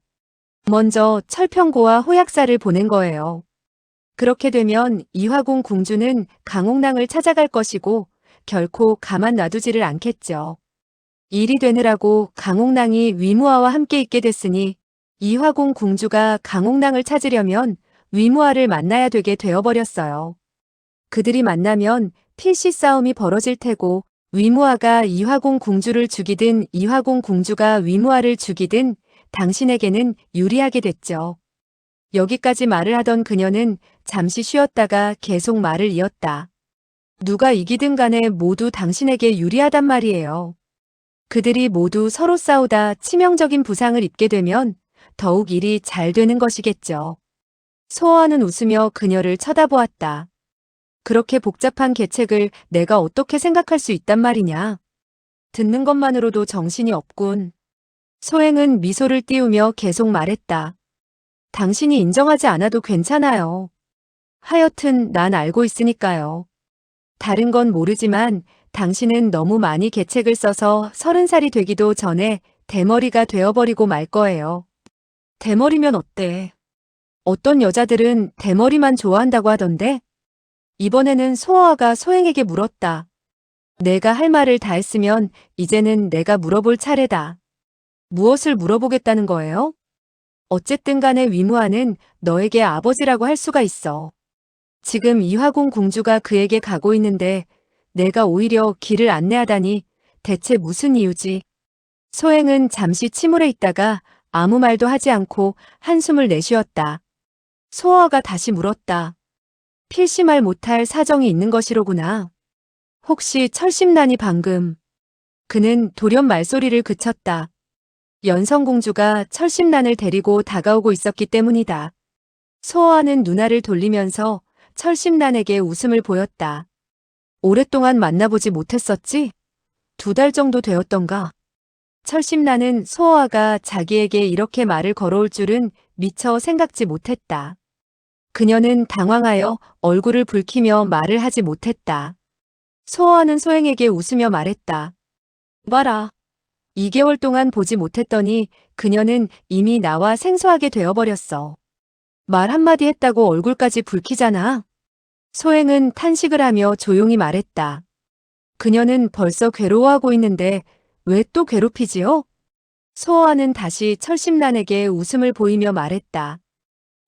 먼저 철평고와 호약사를 보낸 거예요. 그렇게 되면 이화공 공주는 강옥랑을 찾아갈 것이고 결코 가만 놔두지를 않겠죠. 일이 되느라고 강옥랑이 위무아와 함께 있게 됐으니 이화공 공주가 강옥랑을 찾으려면 위무아를 만나야 되게 되어버렸어요. 그들이 만나면 필시 싸움이 벌어질 테고 위무아가 이화공 공주를 죽이든 이화공 공주가 위무아를 죽이든 당신에게는 유리하게 됐죠. 여기까지 말을 하던 그녀는 잠시 쉬었다가 계속 말을 이었다. 누가 이기든 간에 모두 당신에게 유리하단 말이에요. 그들이 모두 서로 싸우다 치명적인 부상을 입게 되면 더욱 일이 잘 되는 것이겠죠. 소어와는 웃으며 그녀를 쳐다보았다. 그렇게 복잡한 계책을 내가 어떻게 생각할 수 있단 말이냐. 듣는 것만으로도 정신이 없군. 소행은 미소를 띄우며 계속 말했다. 당신이 인정하지 않아도 괜찮아요. 하여튼 난 알고 있으니까요. 다른 건 모르지만 당신은 너무 많이 계책을 써서 30살이 되기도 전에 대머리가 되어버리고 말 거예요. 대머리면 어때? 어떤 여자들은 대머리만 좋아한다고 하던데? 이번에는 소어와가 소행에게 물었다. 내가 할 말을 다 했으면 이제는 내가 물어볼 차례다. 무엇을 물어보겠다는 거예요? 어쨌든 간에 위무아는 너에게 아버지라고 할 수가 있어. 지금 이화공 공주가 그에게 가고 있는데 내가 오히려 길을 안내하다니 대체 무슨 이유지? 소행은 잠시 침울해 있다가 아무 말도 하지 않고 한숨을 내쉬었다. 소어가 다시 물었다. 필시 말 못할 사정이 있는 것이로구나. 혹시 철심란이 방금. 그는 돌연 말소리를 그쳤다. 연성공주가 철심란을 데리고 다가오고 있었기 때문이다. 소어와는 눈알을 돌리면서 철심란에게 웃음을 보였다. 오랫동안 만나보지 못했었지? 2달 정도 되었던가. 철심란은 소어와가 자기에게 이렇게 말을 걸어올 줄은 미처 생각지 못했다. 그녀는 당황하여 얼굴을 붉히며 말을 하지 못했다. 소어와는 소행에게 웃으며 말했다. 봐라. 2개월 동안 보지 못했더니 그녀는 이미 나와 생소하게 되어버렸어. 말 한마디 했다고 얼굴까지 붉히잖아. 소행은 탄식을 하며 조용히 말했다. 그녀는 벌써 괴로워하고 있는데 왜 또 괴롭히지요? 소어와는 다시 철심란에게 웃음을 보이며 말했다.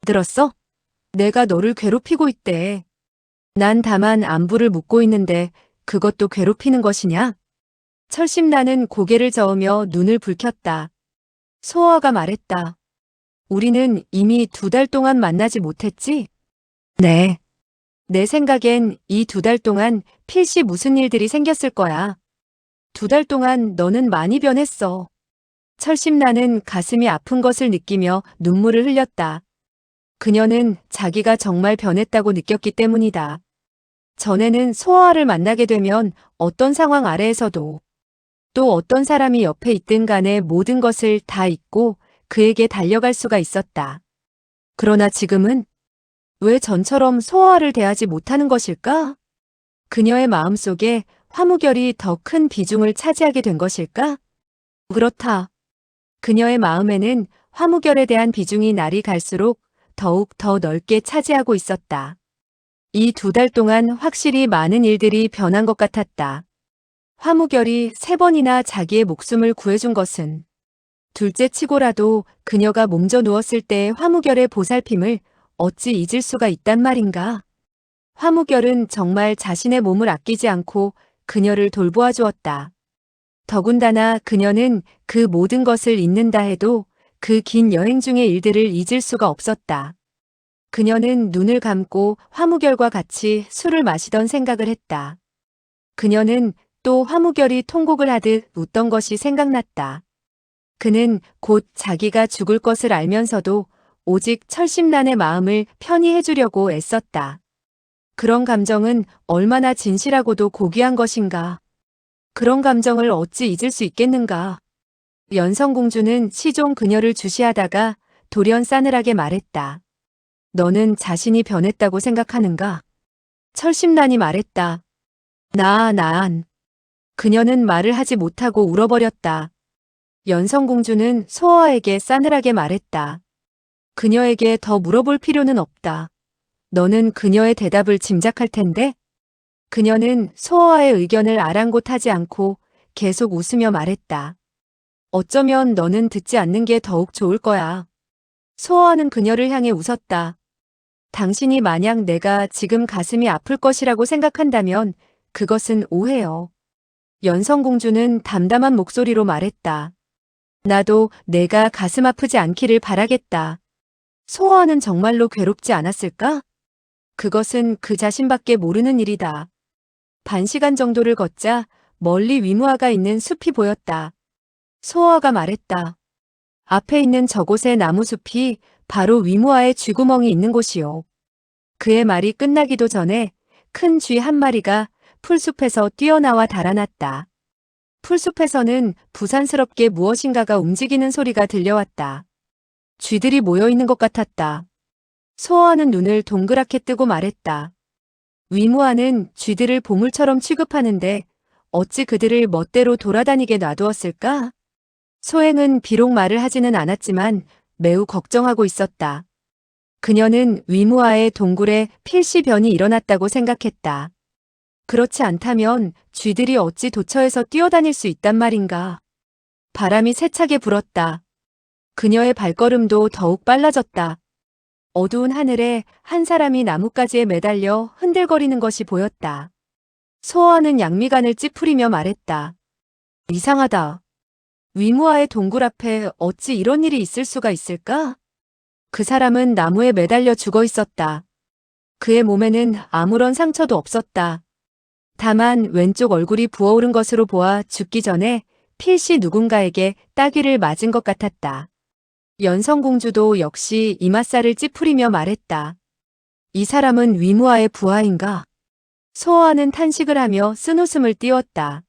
들었어? 내가 너를 괴롭히고 있대. 난 다만 안부를 묻고 있는데 그것도 괴롭히는 것이냐? 철심나는 고개를 저으며 눈을 붉혔다. 소아가 말했다. 우리는 이미 2달 동안 만나지 못했지? 네. 내 생각엔 이 2달 동안 필시 무슨 일들이 생겼을 거야. 2달 동안 너는 많이 변했어. 철심나는 가슴이 아픈 것을 느끼며 눈물을 흘렸다. 그녀는 자기가 정말 변했다고 느꼈기 때문이다. 전에는 소아를 만나게 되면 어떤 상황 아래에서도 또 어떤 사람이 옆에 있든 간에 모든 것을 다 잊고 그에게 달려갈 수가 있었다. 그러나 지금은 왜 전처럼 소아를 대하지 못하는 것일까? 그녀의 마음속에 화무결이 더 큰 비중을 차지하게 된 것일까? 그렇다. 그녀의 마음에는 화무결에 대한 비중이 날이 갈수록 더욱 더 넓게 차지하고 있었다. 이 2달 동안 확실히 많은 일들이 변한 것 같았다. 화무결이 3번이나 자기의 목숨을 구해준 것은 둘째 치고라도 그녀가 몸져 누웠을 때의 화무결의 보살핌을 어찌 잊을 수가 있단 말인가. 화무결은 정말 자신의 몸을 아끼지 않고 그녀를 돌보아 주었다. 더군다나 그녀는 그 모든 것을 잊는다 해도 그 긴 여행 중의 일들을 잊을 수가 없었다. 그녀는 눈을 감고 화무결과 같이 술을 마시던 생각을 했다. 그녀는 또 화무결이 통곡을 하듯 웃던 것이 생각났다. 그는 곧 자기가 죽을 것을 알면서도 오직 철심란의 마음을 편히 해주려고 애썼다. 그런 감정은 얼마나 진실하고도 고귀한 것인가. 그런 감정을 어찌 잊을 수 있겠는가. 연성공주는 시종 그녀를 주시하다가 돌연 싸늘하게 말했다. 너는 자신이 변했다고 생각하는가? 철심란이 말했다. 난. 그녀는 말을 하지 못하고 울어버렸다. 연성공주는 소아에게 싸늘하게 말했다. 그녀에게 더 물어볼 필요는 없다. 너는 그녀의 대답을 짐작할 텐데? 그녀는 소아의 의견을 아랑곳하지 않고 계속 웃으며 말했다. 어쩌면 너는 듣지 않는 게 더욱 좋을 거야. 소아는 그녀를 향해 웃었다. 당신이 만약 내가 지금 가슴이 아플 것이라고 생각한다면 그것은 오해요. 연성공주는 담담한 목소리로 말했다. 나도 내가 가슴 아프지 않기를 바라겠다. 소아는 정말로 괴롭지 않았을까? 그것은 그 자신밖에 모르는 일이다. 반 시간 정도를 걷자 멀리 위무아가 있는 숲이 보였다. 소아가 말했다. 앞에 있는 저곳의 나무숲이 바로 위무아의 쥐구멍이 있는 곳이요. 그의 말이 끝나기도 전에 큰 쥐 한 마리가 풀숲에서 뛰어나와 달아났다. 풀숲에서는 부산스럽게 무엇인가가 움직이는 소리가 들려왔다. 쥐들이 모여있는 것 같았다. 소아는 눈을 동그랗게 뜨고 말했다. 위무아는 쥐들을 보물처럼 취급하는데 어찌 그들을 멋대로 돌아다니게 놔두었을까? 소행은 비록 말을 하지는 않았지만 매우 걱정하고 있었다. 그녀는 위무아의 동굴에 필시변이 일어났다고 생각했다. 그렇지 않다면 쥐들이 어찌 도처에서 뛰어다닐 수 있단 말인가. 바람이 세차게 불었다. 그녀의 발걸음도 더욱 빨라졌다. 어두운 하늘에 한 사람이 나뭇가지에 매달려 흔들거리는 것이 보였다. 소아는 양미간을 찌푸리며 말했다. 이상하다. 위무아의 동굴 앞에 어찌 이런 일이 있을 수가 있을까? 그 사람은 나무에 매달려 죽어 있었다. 그의 몸에는 아무런 상처도 없었다. 다만 왼쪽 얼굴이 부어오른 것으로 보아 죽기 전에 필시 누군가에게 따귀를 맞은 것 같았다. 연성공주도 역시 이맛살을 찌푸리며 말했다. 이 사람은 위무아의 부하인가? 소아는 탄식을 하며 쓴웃음을 띄웠다.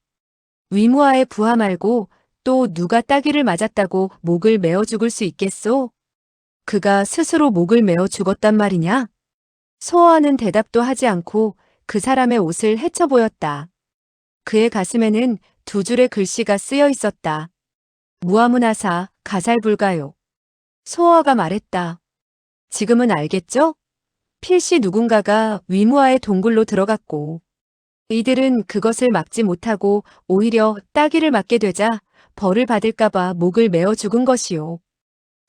위무아의 부하 말고 또 누가 따귀를 맞았다고 목을 메어 죽을 수 있겠소? 그가 스스로 목을 메어 죽었단 말이냐? 소아는 대답도 하지 않고 그 사람의 옷을 헤쳐 보였다. 그의 가슴에는 2줄의 글씨가 쓰여 있었다. 무아문하사, 가살불가요. 소아가 말했다. 지금은 알겠죠? 필시 누군가가 위무아의 동굴로 들어갔고 이들은 그것을 막지 못하고 오히려 따귀를 맞게 되자 벌을 받을까봐 목을 메어 죽은 것이요.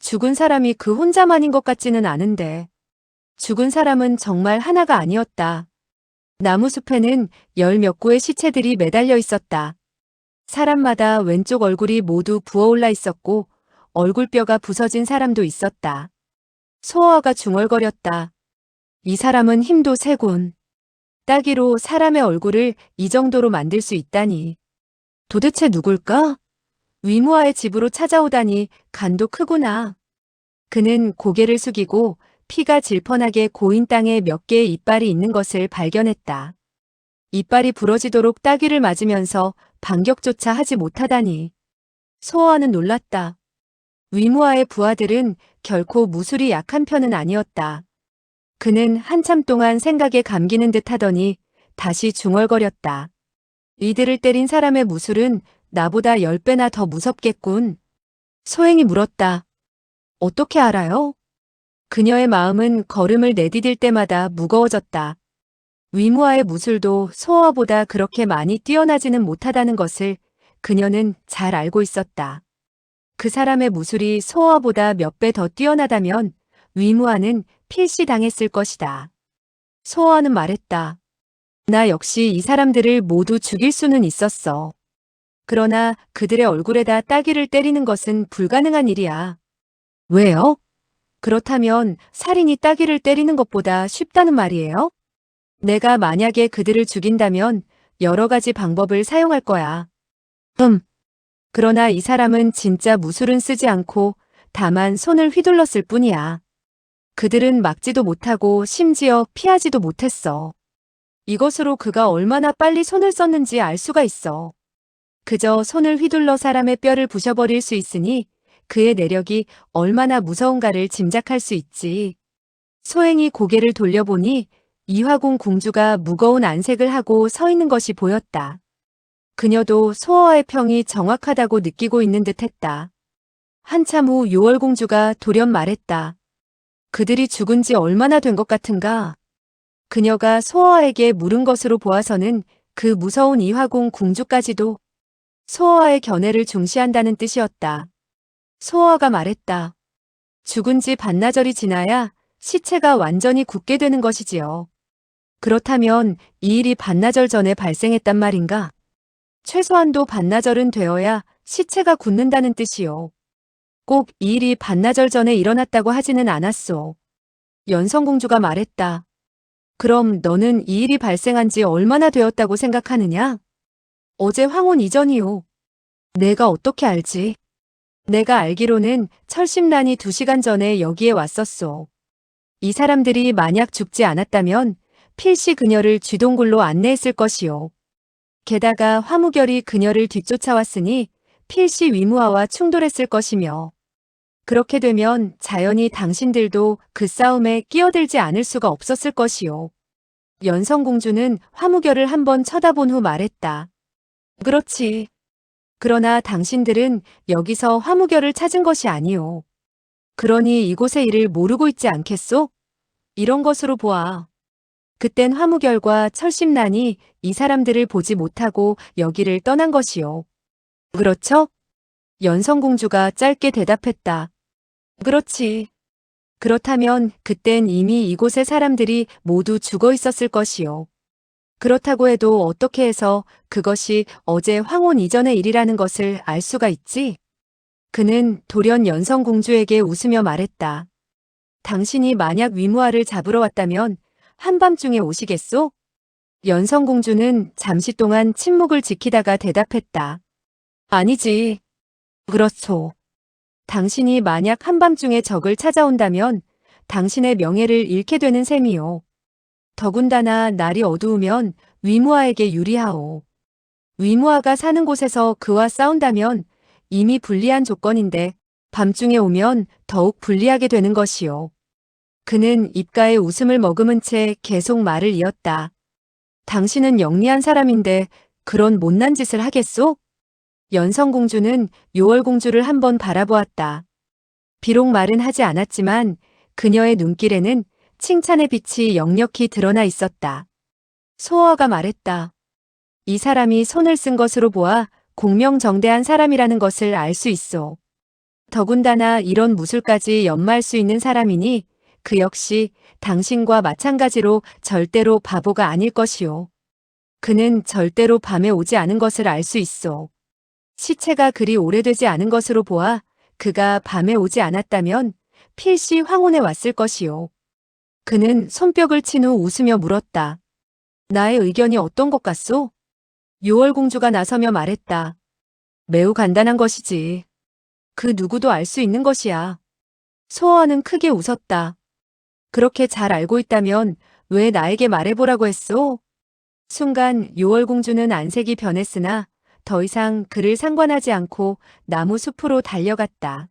죽은 사람이 그 혼자만인 것 같지는 않은데 죽은 사람은 정말 하나가 아니었다. 나무숲에는 열 몇 구의 시체들이 매달려 있었다. 사람마다 왼쪽 얼굴이 모두 부어올라 있었고 얼굴뼈가 부서진 사람도 있었다. 소어가 중얼거렸다. 이 사람은 힘도 세군. 따기로 사람의 얼굴을 이 정도로 만들 수 있다니. 도대체 누굴까? 위무아의 집으로 찾아오다니 간도 크구나. 그는 고개를 숙이고 피가 질펀하게 고인 땅에 몇 개의 이빨이 있는 것을 발견했다. 이빨이 부러지도록 따귀를 맞으면서 반격조차 하지 못하다니. 소어아는 놀랐다. 위무아의 부하들은 결코 무술이 약한 편은 아니었다. 그는 한참 동안 생각에 감기는 듯 하더니 다시 중얼거렸다. 이들을 때린 사람의 무술은 나보다 10배나 더 무섭겠군. 소행이 물었다. 어떻게 알아요? 그녀의 마음은 걸음을 내디딜 때마다 무거워졌다. 위무아의 무술도 소어아보다 그렇게 많이 뛰어나지는 못하다는 것을 그녀는 잘 알고 있었다. 그 사람의 무술이 소어아보다 몇 배 더 뛰어나다면 위무아는 필시당했을 것이다. 소어아는 말했다. 나 역시 이 사람들을 모두 죽일 수는 있었어. 그러나 그들의 얼굴에다 따귀를 때리는 것은 불가능한 일이야. 왜요? 그렇다면 살인이 따귀를 때리는 것보다 쉽다는 말이에요? 내가 만약에 그들을 죽인다면 여러 가지 방법을 사용할 거야. 그러나 이 사람은 진짜 무술은 쓰지 않고 다만 손을 휘둘렀을 뿐이야. 그들은 막지도 못하고 심지어 피하지도 못했어. 이것으로 그가 얼마나 빨리 손을 썼는지 알 수가 있어. 그저 손을 휘둘러 사람의 뼈를 부셔버릴 수 있으니 그의 내력이 얼마나 무서운가를 짐작할 수 있지. 소행이 고개를 돌려보니 이화궁 공주가 무거운 안색을 하고 서 있는 것이 보였다. 그녀도 소어의 평이 정확하다고 느끼고 있는 듯했다. 한참 후 요월공주가 돌연 말했다. 그들이 죽은 지 얼마나 된 것 같은가? 그녀가 소어에게 물은 것으로 보아서는 그 무서운 이화궁 공주까지도 소어의 견해를 중시한다는 뜻이었다. 소어가 말했다. 죽은 지 반나절이 지나야 시체가 완전히 굳게 되는 것이지요. 그렇다면 이 일이 반나절 전에 발생했단 말인가? 최소한도 반나절은 되어야 시체가 굳는다는 뜻이요. 꼭 이 일이 반나절 전에 일어났다고 하지는 않았소. 연성공주가 말했다. 그럼 너는 이 일이 발생한 지 얼마나 되었다고 생각하느냐? 어제 황혼 이전이요. 내가 어떻게 알지? 내가 알기로는 철심란이 2시간 전에 여기에 왔었소. 이 사람들이 만약 죽지 않았다면 필시 그녀를 쥐동굴로 안내했을 것이요. 게다가 화무결이 그녀를 뒤쫓아왔으니 필시 위무아와 충돌했을 것이며 그렇게 되면 자연히 당신들도 그 싸움에 끼어들지 않을 수가 없었을 것이요. 연성공주는 화무결을 한번 쳐다본 후 말했다. 그렇지. 그러나 당신들은 여기서 화무결을 찾은 것이 아니오. 그러니 이곳의 일을 모르고 있지 않겠소? 이런 것으로 보아. 그땐 화무결과 철심란이 이 사람들을 보지 못하고 여기를 떠난 것이요. 그렇죠? 연성공주가 짧게 대답했다. 그렇지. 그렇다면 그땐 이미 이곳의 사람들이 모두 죽어 있었을 것이요. 그렇다고 해도 어떻게 해서 그것이 어제 황혼 이전의 일이라는 것을 알 수가 있지? 그는 돌연 연성공주에게 웃으며 말했다. 당신이 만약 위무아를 잡으러 왔다면 한밤중에 오시겠소? 연성공주는 잠시 동안 침묵을 지키다가 대답했다. 아니지. 그렇소. 당신이 만약 한밤중에 적을 찾아온다면 당신의 명예를 잃게 되는 셈이요. 더군다나 날이 어두우면 위무아에게 유리하오. 위무아가 사는 곳에서 그와 싸운다면 이미 불리한 조건인데 밤중에 오면 더욱 불리하게 되는 것이요. 그는 입가에 웃음을 머금은 채 계속 말을 이었다. 당신은 영리한 사람인데 그런 못난 짓을 하겠소? 연성공주는 요월공주를 한번 바라보았다. 비록 말은 하지 않았지만 그녀의 눈길에는 칭찬의 빛이 역력히 드러나 있었다. 소어가 말했다. 이 사람이 손을 쓴 것으로 보아 공명정대한 사람이라는 것을 알 수 있소. 더군다나 이런 무술까지 연마할 수 있는 사람이니 그 역시 당신과 마찬가지로 절대로 바보가 아닐 것이오. 그는 절대로 밤에 오지 않은 것을 알 수 있어. 시체가 그리 오래되지 않은 것으로 보아 그가 밤에 오지 않았다면 필시 황혼에 왔을 것이오. 그는 손뼉을 친 후 웃으며 물었다. 나의 의견이 어떤 것 같소? 요월공주가 나서며 말했다. 매우 간단한 것이지. 그 누구도 알 수 있는 것이야. 소어는 크게 웃었다. 그렇게 잘 알고 있다면 왜 나에게 말해보라고 했소? 순간 요월공주는 안색이 변했으나 더 이상 그를 상관하지 않고 나무 숲으로 달려갔다.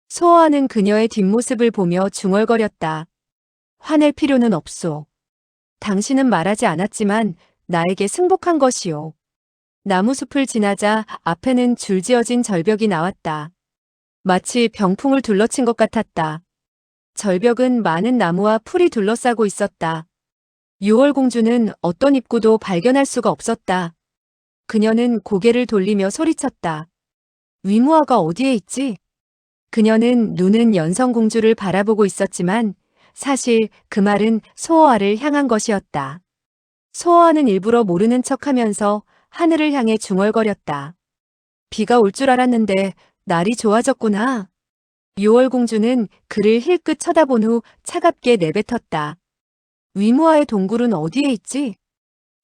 소어는 그녀의 뒷모습을 보며 중얼거렸다. 화낼 필요는 없소. 당신은 말하지 않았지만 나에게 승복한 것이오. 나무숲을 지나자 앞에는 줄지어진 절벽이 나왔다. 마치 병풍을 둘러친 것 같았다. 절벽은 많은 나무와 풀이 둘러싸고 있었다. 유월공주는 어떤 입구도 발견할 수가 없었다. 그녀는 고개를 돌리며 소리쳤다. 위무아가 어디에 있지? 그녀는 눈은 연성공주를 바라보고 있었지만 사실 그 말은 소어아를 향한 것이었다. 소어아는 일부러 모르는 척하면서 하늘을 향해 중얼거렸다. 비가 올 줄 알았는데 날이 좋아졌구나. 유월공주는 그를 힐끗 쳐다본 후 차갑게 내뱉었다. 위무아의 동굴은 어디에 있지?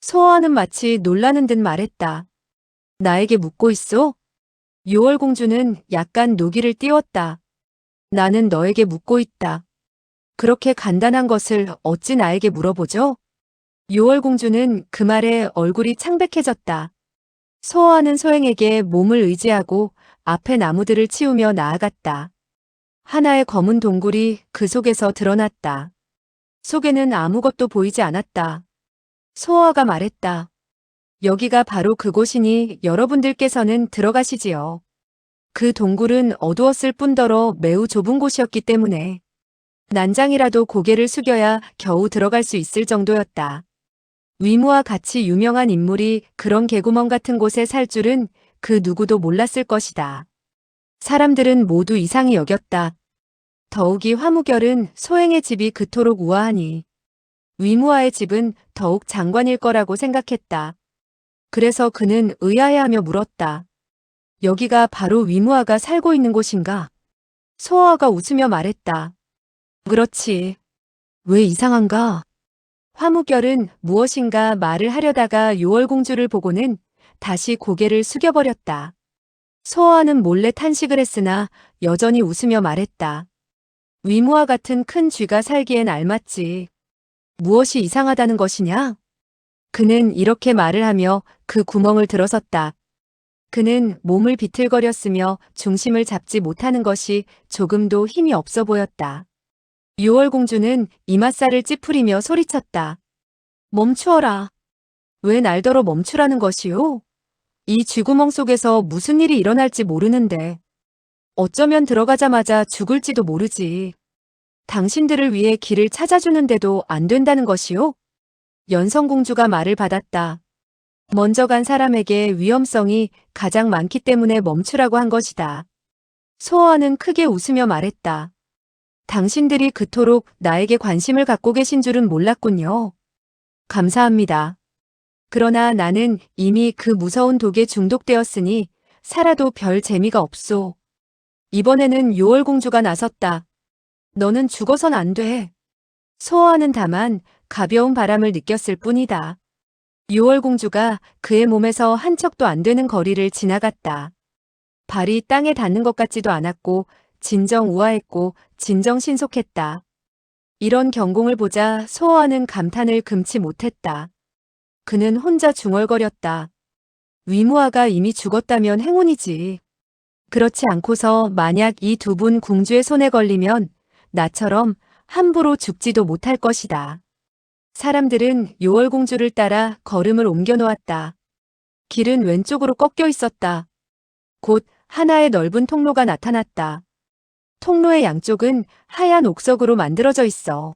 소어아는 마치 놀라는 듯 말했다. 나에게 묻고 있어? 유월공주는 약간 노기를 띄웠다. 나는 너에게 묻고 있다. 그렇게 간단한 것을 어찌 나에게 물어보죠? 유월공주는 그 말에 얼굴이 창백해졌다. 소어아는 소행에게 몸을 의지하고 앞에 나무들을 치우며 나아갔다. 하나의 검은 동굴이 그 속에서 드러났다. 속에는 아무것도 보이지 않았다. 소어아가 말했다. 여기가 바로 그곳이니 여러분들께서는 들어가시지요. 그 동굴은 어두웠을 뿐더러 매우 좁은 곳이었기 때문에 난장이라도 고개를 숙여야 겨우 들어갈 수 있을 정도였다. 위무와 같이 유명한 인물이 그런 개구멍 같은 곳에 살 줄은 그 누구도 몰랐을 것이다. 사람들은 모두 이상히 여겼다. 더욱이 화무결은 소행의 집이 그토록 우아하니 위무아의 집은 더욱 장관일 거라고 생각했다. 그래서 그는 의아해하며 물었다. 여기가 바로 위무아가 살고 있는 곳인가? 소어아가 웃으며 말했다. 그렇지. 왜 이상한가? 화무결은 무엇인가 말을 하려다가 요월공주를 보고는 다시 고개를 숙여버렸다. 소어아는 몰래 탄식을 했으나 여전히 웃으며 말했다. 위무아 같은 큰 쥐가 살기엔 알맞지. 무엇이 이상하다는 것이냐? 그는 이렇게 말을 하며 그 구멍을 들어섰다. 그는 몸을 비틀거렸으며 중심을 잡지 못하는 것이 조금도 힘이 없어 보였다. 유월공주는 이맛살을 찌푸리며 소리쳤다. 멈추어라. 왜 날더러 멈추라는 것이오? 이 쥐구멍 속에서 무슨 일이 일어날지 모르는데 어쩌면 들어가자마자 죽을지도 모르지. 당신들을 위해 길을 찾아주는데도 안 된다는 것이오? 연성공주가 말을 받았다. 먼저 간 사람에게 위험성이 가장 많기 때문에 멈추라고 한 것이다. 소어아는 크게 웃으며 말했다. 당신들이 그토록 나에게 관심을 갖고 계신 줄은 몰랐군요. 감사합니다. 그러나 나는 이미 그 무서운 독에 중독되었으니 살아도 별 재미가 없소. 이번에는 요월공주가 나섰다. 너는 죽어선 안 돼. 소어아는 다만 가벼운 바람을 느꼈을 뿐이다. 요월공주가 그의 몸에서 한 척도 안 되는 거리를 지나갔다. 발이 땅에 닿는 것 같지도 않았고 진정 우아했고 진정 신속했다. 이런 경공을 보자 소어아는 감탄을 금치 못했다. 그는 혼자 중얼거렸다. 위무아가 이미 죽었다면 행운이지. 그렇지 않고서 만약 이 두 분 궁주의 손에 걸리면 나처럼 함부로 죽지도 못할 것이다. 사람들은 요월공주를 따라 걸음을 옮겨 놓았다. 길은 왼쪽으로 꺾여 있었다. 곧 하나의 넓은 통로가 나타났다. 통로의 양쪽은 하얀 옥석으로 만들어져 있어.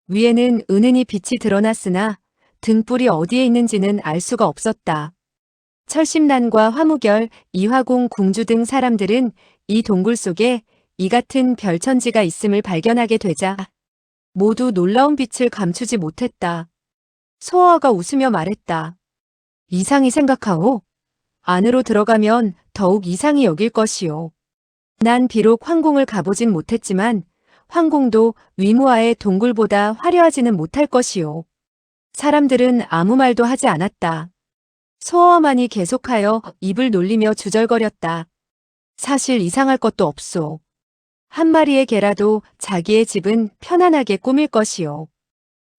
위에는 은은히 빛이 드러났으나 등불이 어디에 있는지는 알 수가 없었다. 철심난과 화무결, 이화궁 궁주 등 사람들은 이 동굴 속에 이 같은 별천지가 있음을 발견하게 되자 모두 놀라운 빛을 감추지 못했다. 소아가 웃으며 말했다. 이상히 생각하오. 안으로 들어가면 더욱 이상히 여길 것이오. 난 비록 황궁을 가보진 못했지만 황궁도 위무아의 동굴보다 화려하지는 못할 것이오. 사람들은 아무 말도 하지 않았다. 소아만이 계속하여 입을 놀리며 주절거렸다. 사실 이상할 것도 없소. 한 마리의 개라도 자기의 집은 편안하게 꾸밀 것이오.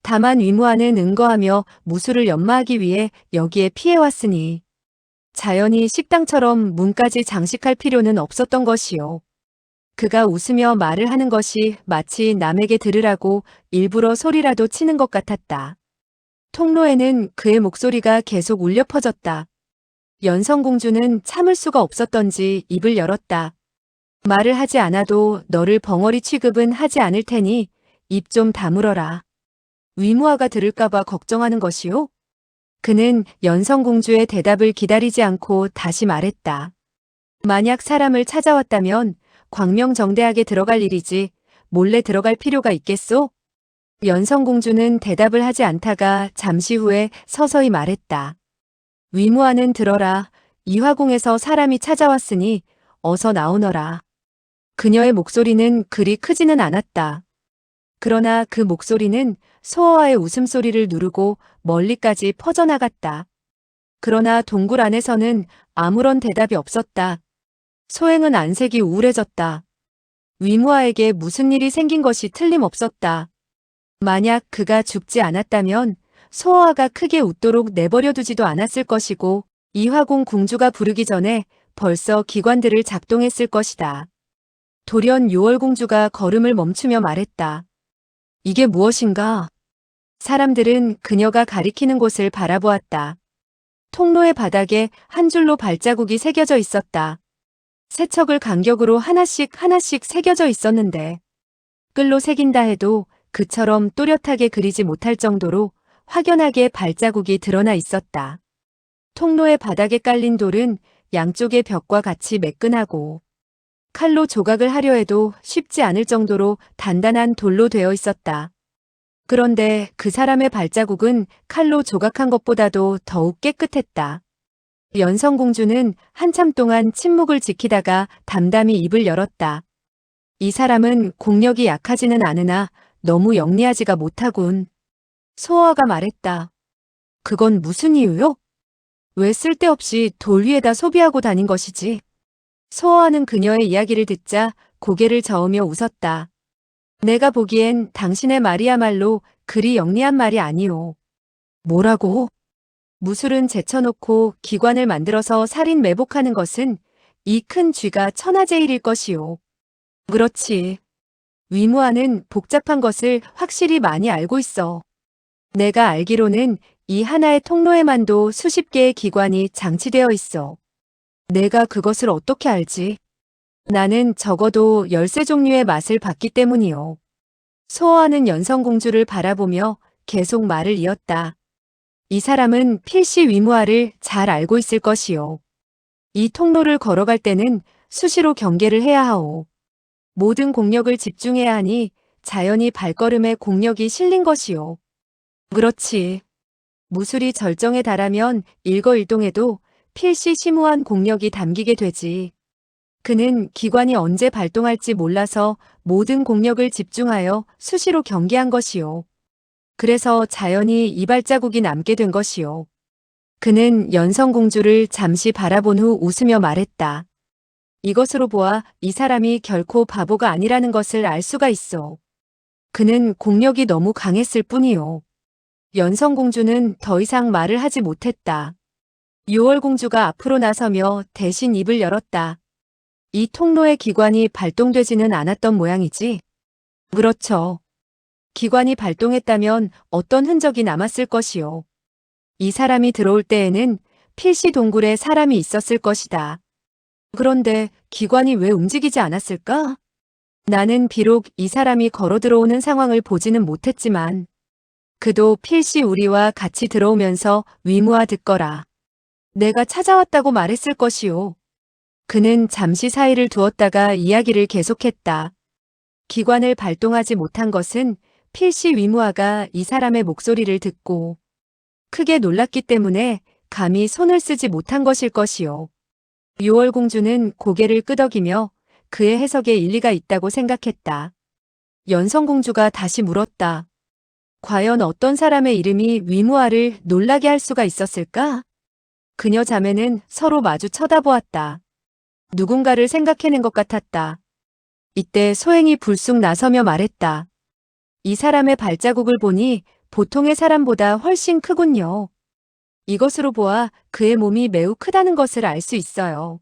다만 위무아는 응거하며 무술을 연마하기 위해 여기에 피해왔으니 자연히 식당처럼 문까지 장식할 필요는 없었던 것이오. 그가 웃으며 말을 하는 것이 마치 남에게 들으라고 일부러 소리라도 치는 것 같았다. 통로에는 그의 목소리가 계속 울려 퍼졌다. 연성공주는 참을 수가 없었던지 입을 열었다. 말을 하지 않아도 너를 벙어리 취급은 하지 않을 테니 입 좀 다물어라. 위무아가 들을까봐 걱정하는 것이오? 그는 연성공주의 대답을 기다리지 않고 다시 말했다. 만약 사람을 찾아왔다면 광명정대하게 들어갈 일이지 몰래 들어갈 필요가 있겠소? 연성공주는 대답을 하지 않다가 잠시 후에 서서히 말했다. 위무아는 들어라. 이화궁에서 사람이 찾아왔으니 어서 나오너라. 그녀의 목소리는 그리 크지는 않았다. 그러나 그 목소리는 소어와의 웃음소리를 누르고 멀리까지 퍼져나갔다. 그러나 동굴 안에서는 아무런 대답이 없었다. 소행은 안색이 우울해졌다. 위무아에게 무슨 일이 생긴 것이 틀림없었다. 만약 그가 죽지 않았다면 소어아가 크게 웃도록 내버려두지도 않았을 것이고 이화궁 궁주가 부르기 전에 벌써 기관들을 작동했을 것이다. 돌연 요월공주가 걸음을 멈추며 말했다. 이게 무엇인가? 사람들은 그녀가 가리키는 곳을 바라보았다. 통로의 바닥에 한 줄로 발자국이 새겨져 있었다. 세척을 간격으로 하나씩 새겨져 있었는데 끌로 새긴다 해도 그처럼 또렷하게 그리지 못할 정도로 확연하게 발자국이 드러나 있었다. 통로의 바닥에 깔린 돌은 양쪽의 벽과 같이 매끈하고 칼로 조각을 하려 해도 쉽지 않을 정도로 단단한 돌로 되어 있었다. 그런데 그 사람의 발자국은 칼로 조각한 것보다도 더욱 깨끗했다. 연성공주는 한참 동안 침묵을 지키다가 담담히 입을 열었다. 이 사람은 공력이 약하지는 않으나 너무 영리하지가 못하군. 소아가 말했다. 그건 무슨 이유요? 왜 쓸데없이 돌 위에다 소비하고 다닌 것이지? 소아는 그녀의 이야기를 듣자 고개를 저으며 웃었다. 내가 보기엔 당신의 말이야말로 그리 영리한 말이 아니오. 뭐라고? 무술은 제쳐놓고 기관을 만들어서 살인 매복하는 것은 이 큰 쥐가 천하제일일 것이오. 그렇지. 위무아는 복잡한 것을 확실히 많이 알고 있어. 내가 알기로는 이 하나의 통로에만도 수십 개의 기관이 장치되어 있어. 내가 그것을 어떻게 알지? 나는 적어도 13종류의 맛을 봤기 때문이요. 소어하는 연성공주를 바라보며 계속 말을 이었다. 이 사람은 필시 위무아를 잘 알고 있을 것이요. 이 통로를 걸어갈 때는 수시로 경계를 해야 하오. 모든 공력을 집중해야 하니 자연히 발걸음에 공력이 실린 것이요. 그렇지. 무술이 절정에 달하면 일거일동에도 필시 심오한 공력이 담기게 되지. 그는 기관이 언제 발동할지 몰라서 모든 공력을 집중하여 수시로 경계한 것이요. 그래서 자연히 이 발자국이 남게 된 것이요. 그는 연성공주를 잠시 바라본 후 웃으며 말했다. 이것으로 보아 이 사람이 결코 바보가 아니라는 것을 알 수가 있어. 그는 공력이 너무 강했을 뿐이요. 연성공주는 더 이상 말을 하지 못했다. 유월공주가 앞으로 나서며 대신 입을 열었다. 이 통로의 기관이 발동되지는 않았던 모양이지? 그렇죠. 기관이 발동했다면 어떤 흔적이 남았을 것이요. 이 사람이 들어올 때에는 필시 동굴에 사람이 있었을 것이다. 그런데 기관이 왜 움직이지 않았을까? 나는 비록 이 사람이 걸어 들어오는 상황을 보지는 못했지만 그도 필시 우리와 같이 들어오면서 위무아 듣거라. 내가 찾아왔다고 말했을 것이요. 그는 잠시 사이를 두었다가 이야기를 계속했다. 기관을 발동하지 못한 것은 필시 위무아가 이 사람의 목소리를 듣고 크게 놀랐기 때문에 감히 손을 쓰지 못한 것일 것이요. 유월공주는 고개를 끄덕이며 그의 해석에 일리가 있다고 생각했다. 연성공주가 다시 물었다. 과연 어떤 사람의 이름이 위무아를 놀라게 할 수가 있었을까? 그녀 자매는 서로 마주 쳐다보았다. 누군가를 생각해낸 것 같았다. 이때 소행이 불쑥 나서며 말했다. 이 사람의 발자국을 보니 보통의 사람보다 훨씬 크군요. 이것으로 보아 그의 몸이 매우 크다는 것을 알 수 있어요.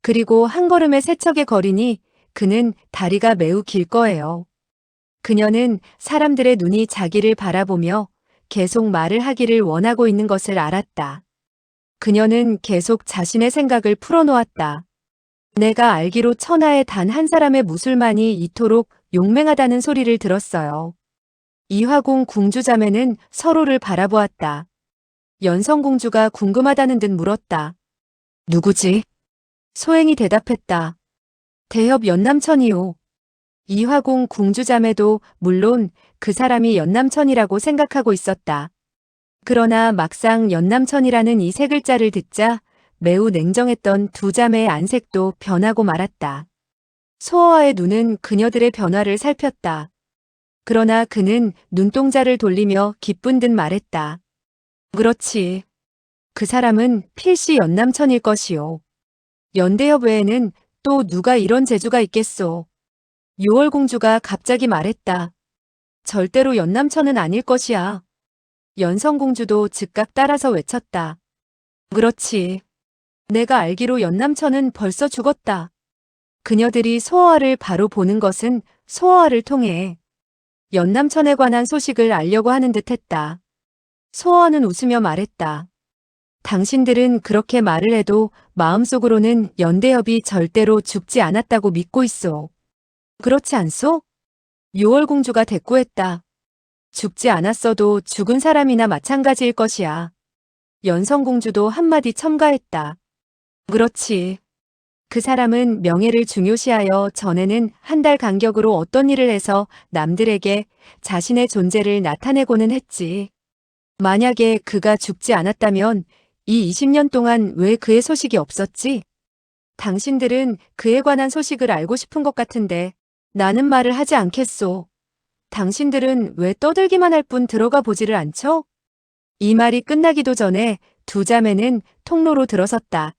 그리고 한 걸음에 세척의 거리니 그는 다리가 매우 길 거예요. 그녀는 사람들의 눈이 자기를 바라보며 계속 말을 하기를 원하고 있는 것을 알았다. 그녀는 계속 자신의 생각을 풀어놓았다. 내가 알기로 천하에 단 한 사람의 무술만이 이토록 용맹하다는 소리를 들었어요. 이화궁 궁주자매는 서로를 바라보았다. 연성공주가 궁금하다는 듯 물었다. 누구지? 소행이 대답했다. 대협 연남천이요. 이화궁 궁주자매도 물론 그 사람이 연남천이라고 생각하고 있었다. 그러나 막상 연남천이라는 이 세 글자를 듣자 매우 냉정했던 두 자매의 안색도 변하고 말았다. 소어와의 눈은 그녀들의 변화를 살폈다. 그러나 그는 눈동자를 돌리며 기쁜 듯 말했다. 그렇지. 그 사람은 필시 연남천일 것이요. 연대협 외에는 또 누가 이런 재주가 있겠소. 유월공주가 갑자기 말했다. 절대로 연남천은 아닐 것이야. 연성공주도 즉각 따라서 외쳤다. 그렇지. 내가 알기로 연남천은 벌써 죽었다. 그녀들이 소어와를 바로 보는 것은 소어와를 통해 연남천에 관한 소식을 알려고 하는 듯했다. 소어와는 웃으며 말했다. 당신들은 그렇게 말을 해도 마음속으로는 연대협이 절대로 죽지 않았다고 믿고 있소. 그렇지 않소? 유월공주가 대꾸했다. 죽지 않았어도 죽은 사람이나 마찬가지일 것이야. 연성공주도 한마디 첨가했다. 그렇지. 그 사람은 명예를 중요시하여 전에는 한 달 간격으로 어떤 일을 해서 남들에게 자신의 존재를 나타내고는 했지. 만약에 그가 죽지 않았다면 이 20년 동안 왜 그의 소식이 없었지? 당신들은 그에 관한 소식을 알고 싶은 것 같은데 나는 말을 하지 않겠소. 당신들은 왜 떠들기만 할 뿐 들어가 보지를 않죠? 이 말이 끝나기도 전에 두 자매는 통로로 들어섰다.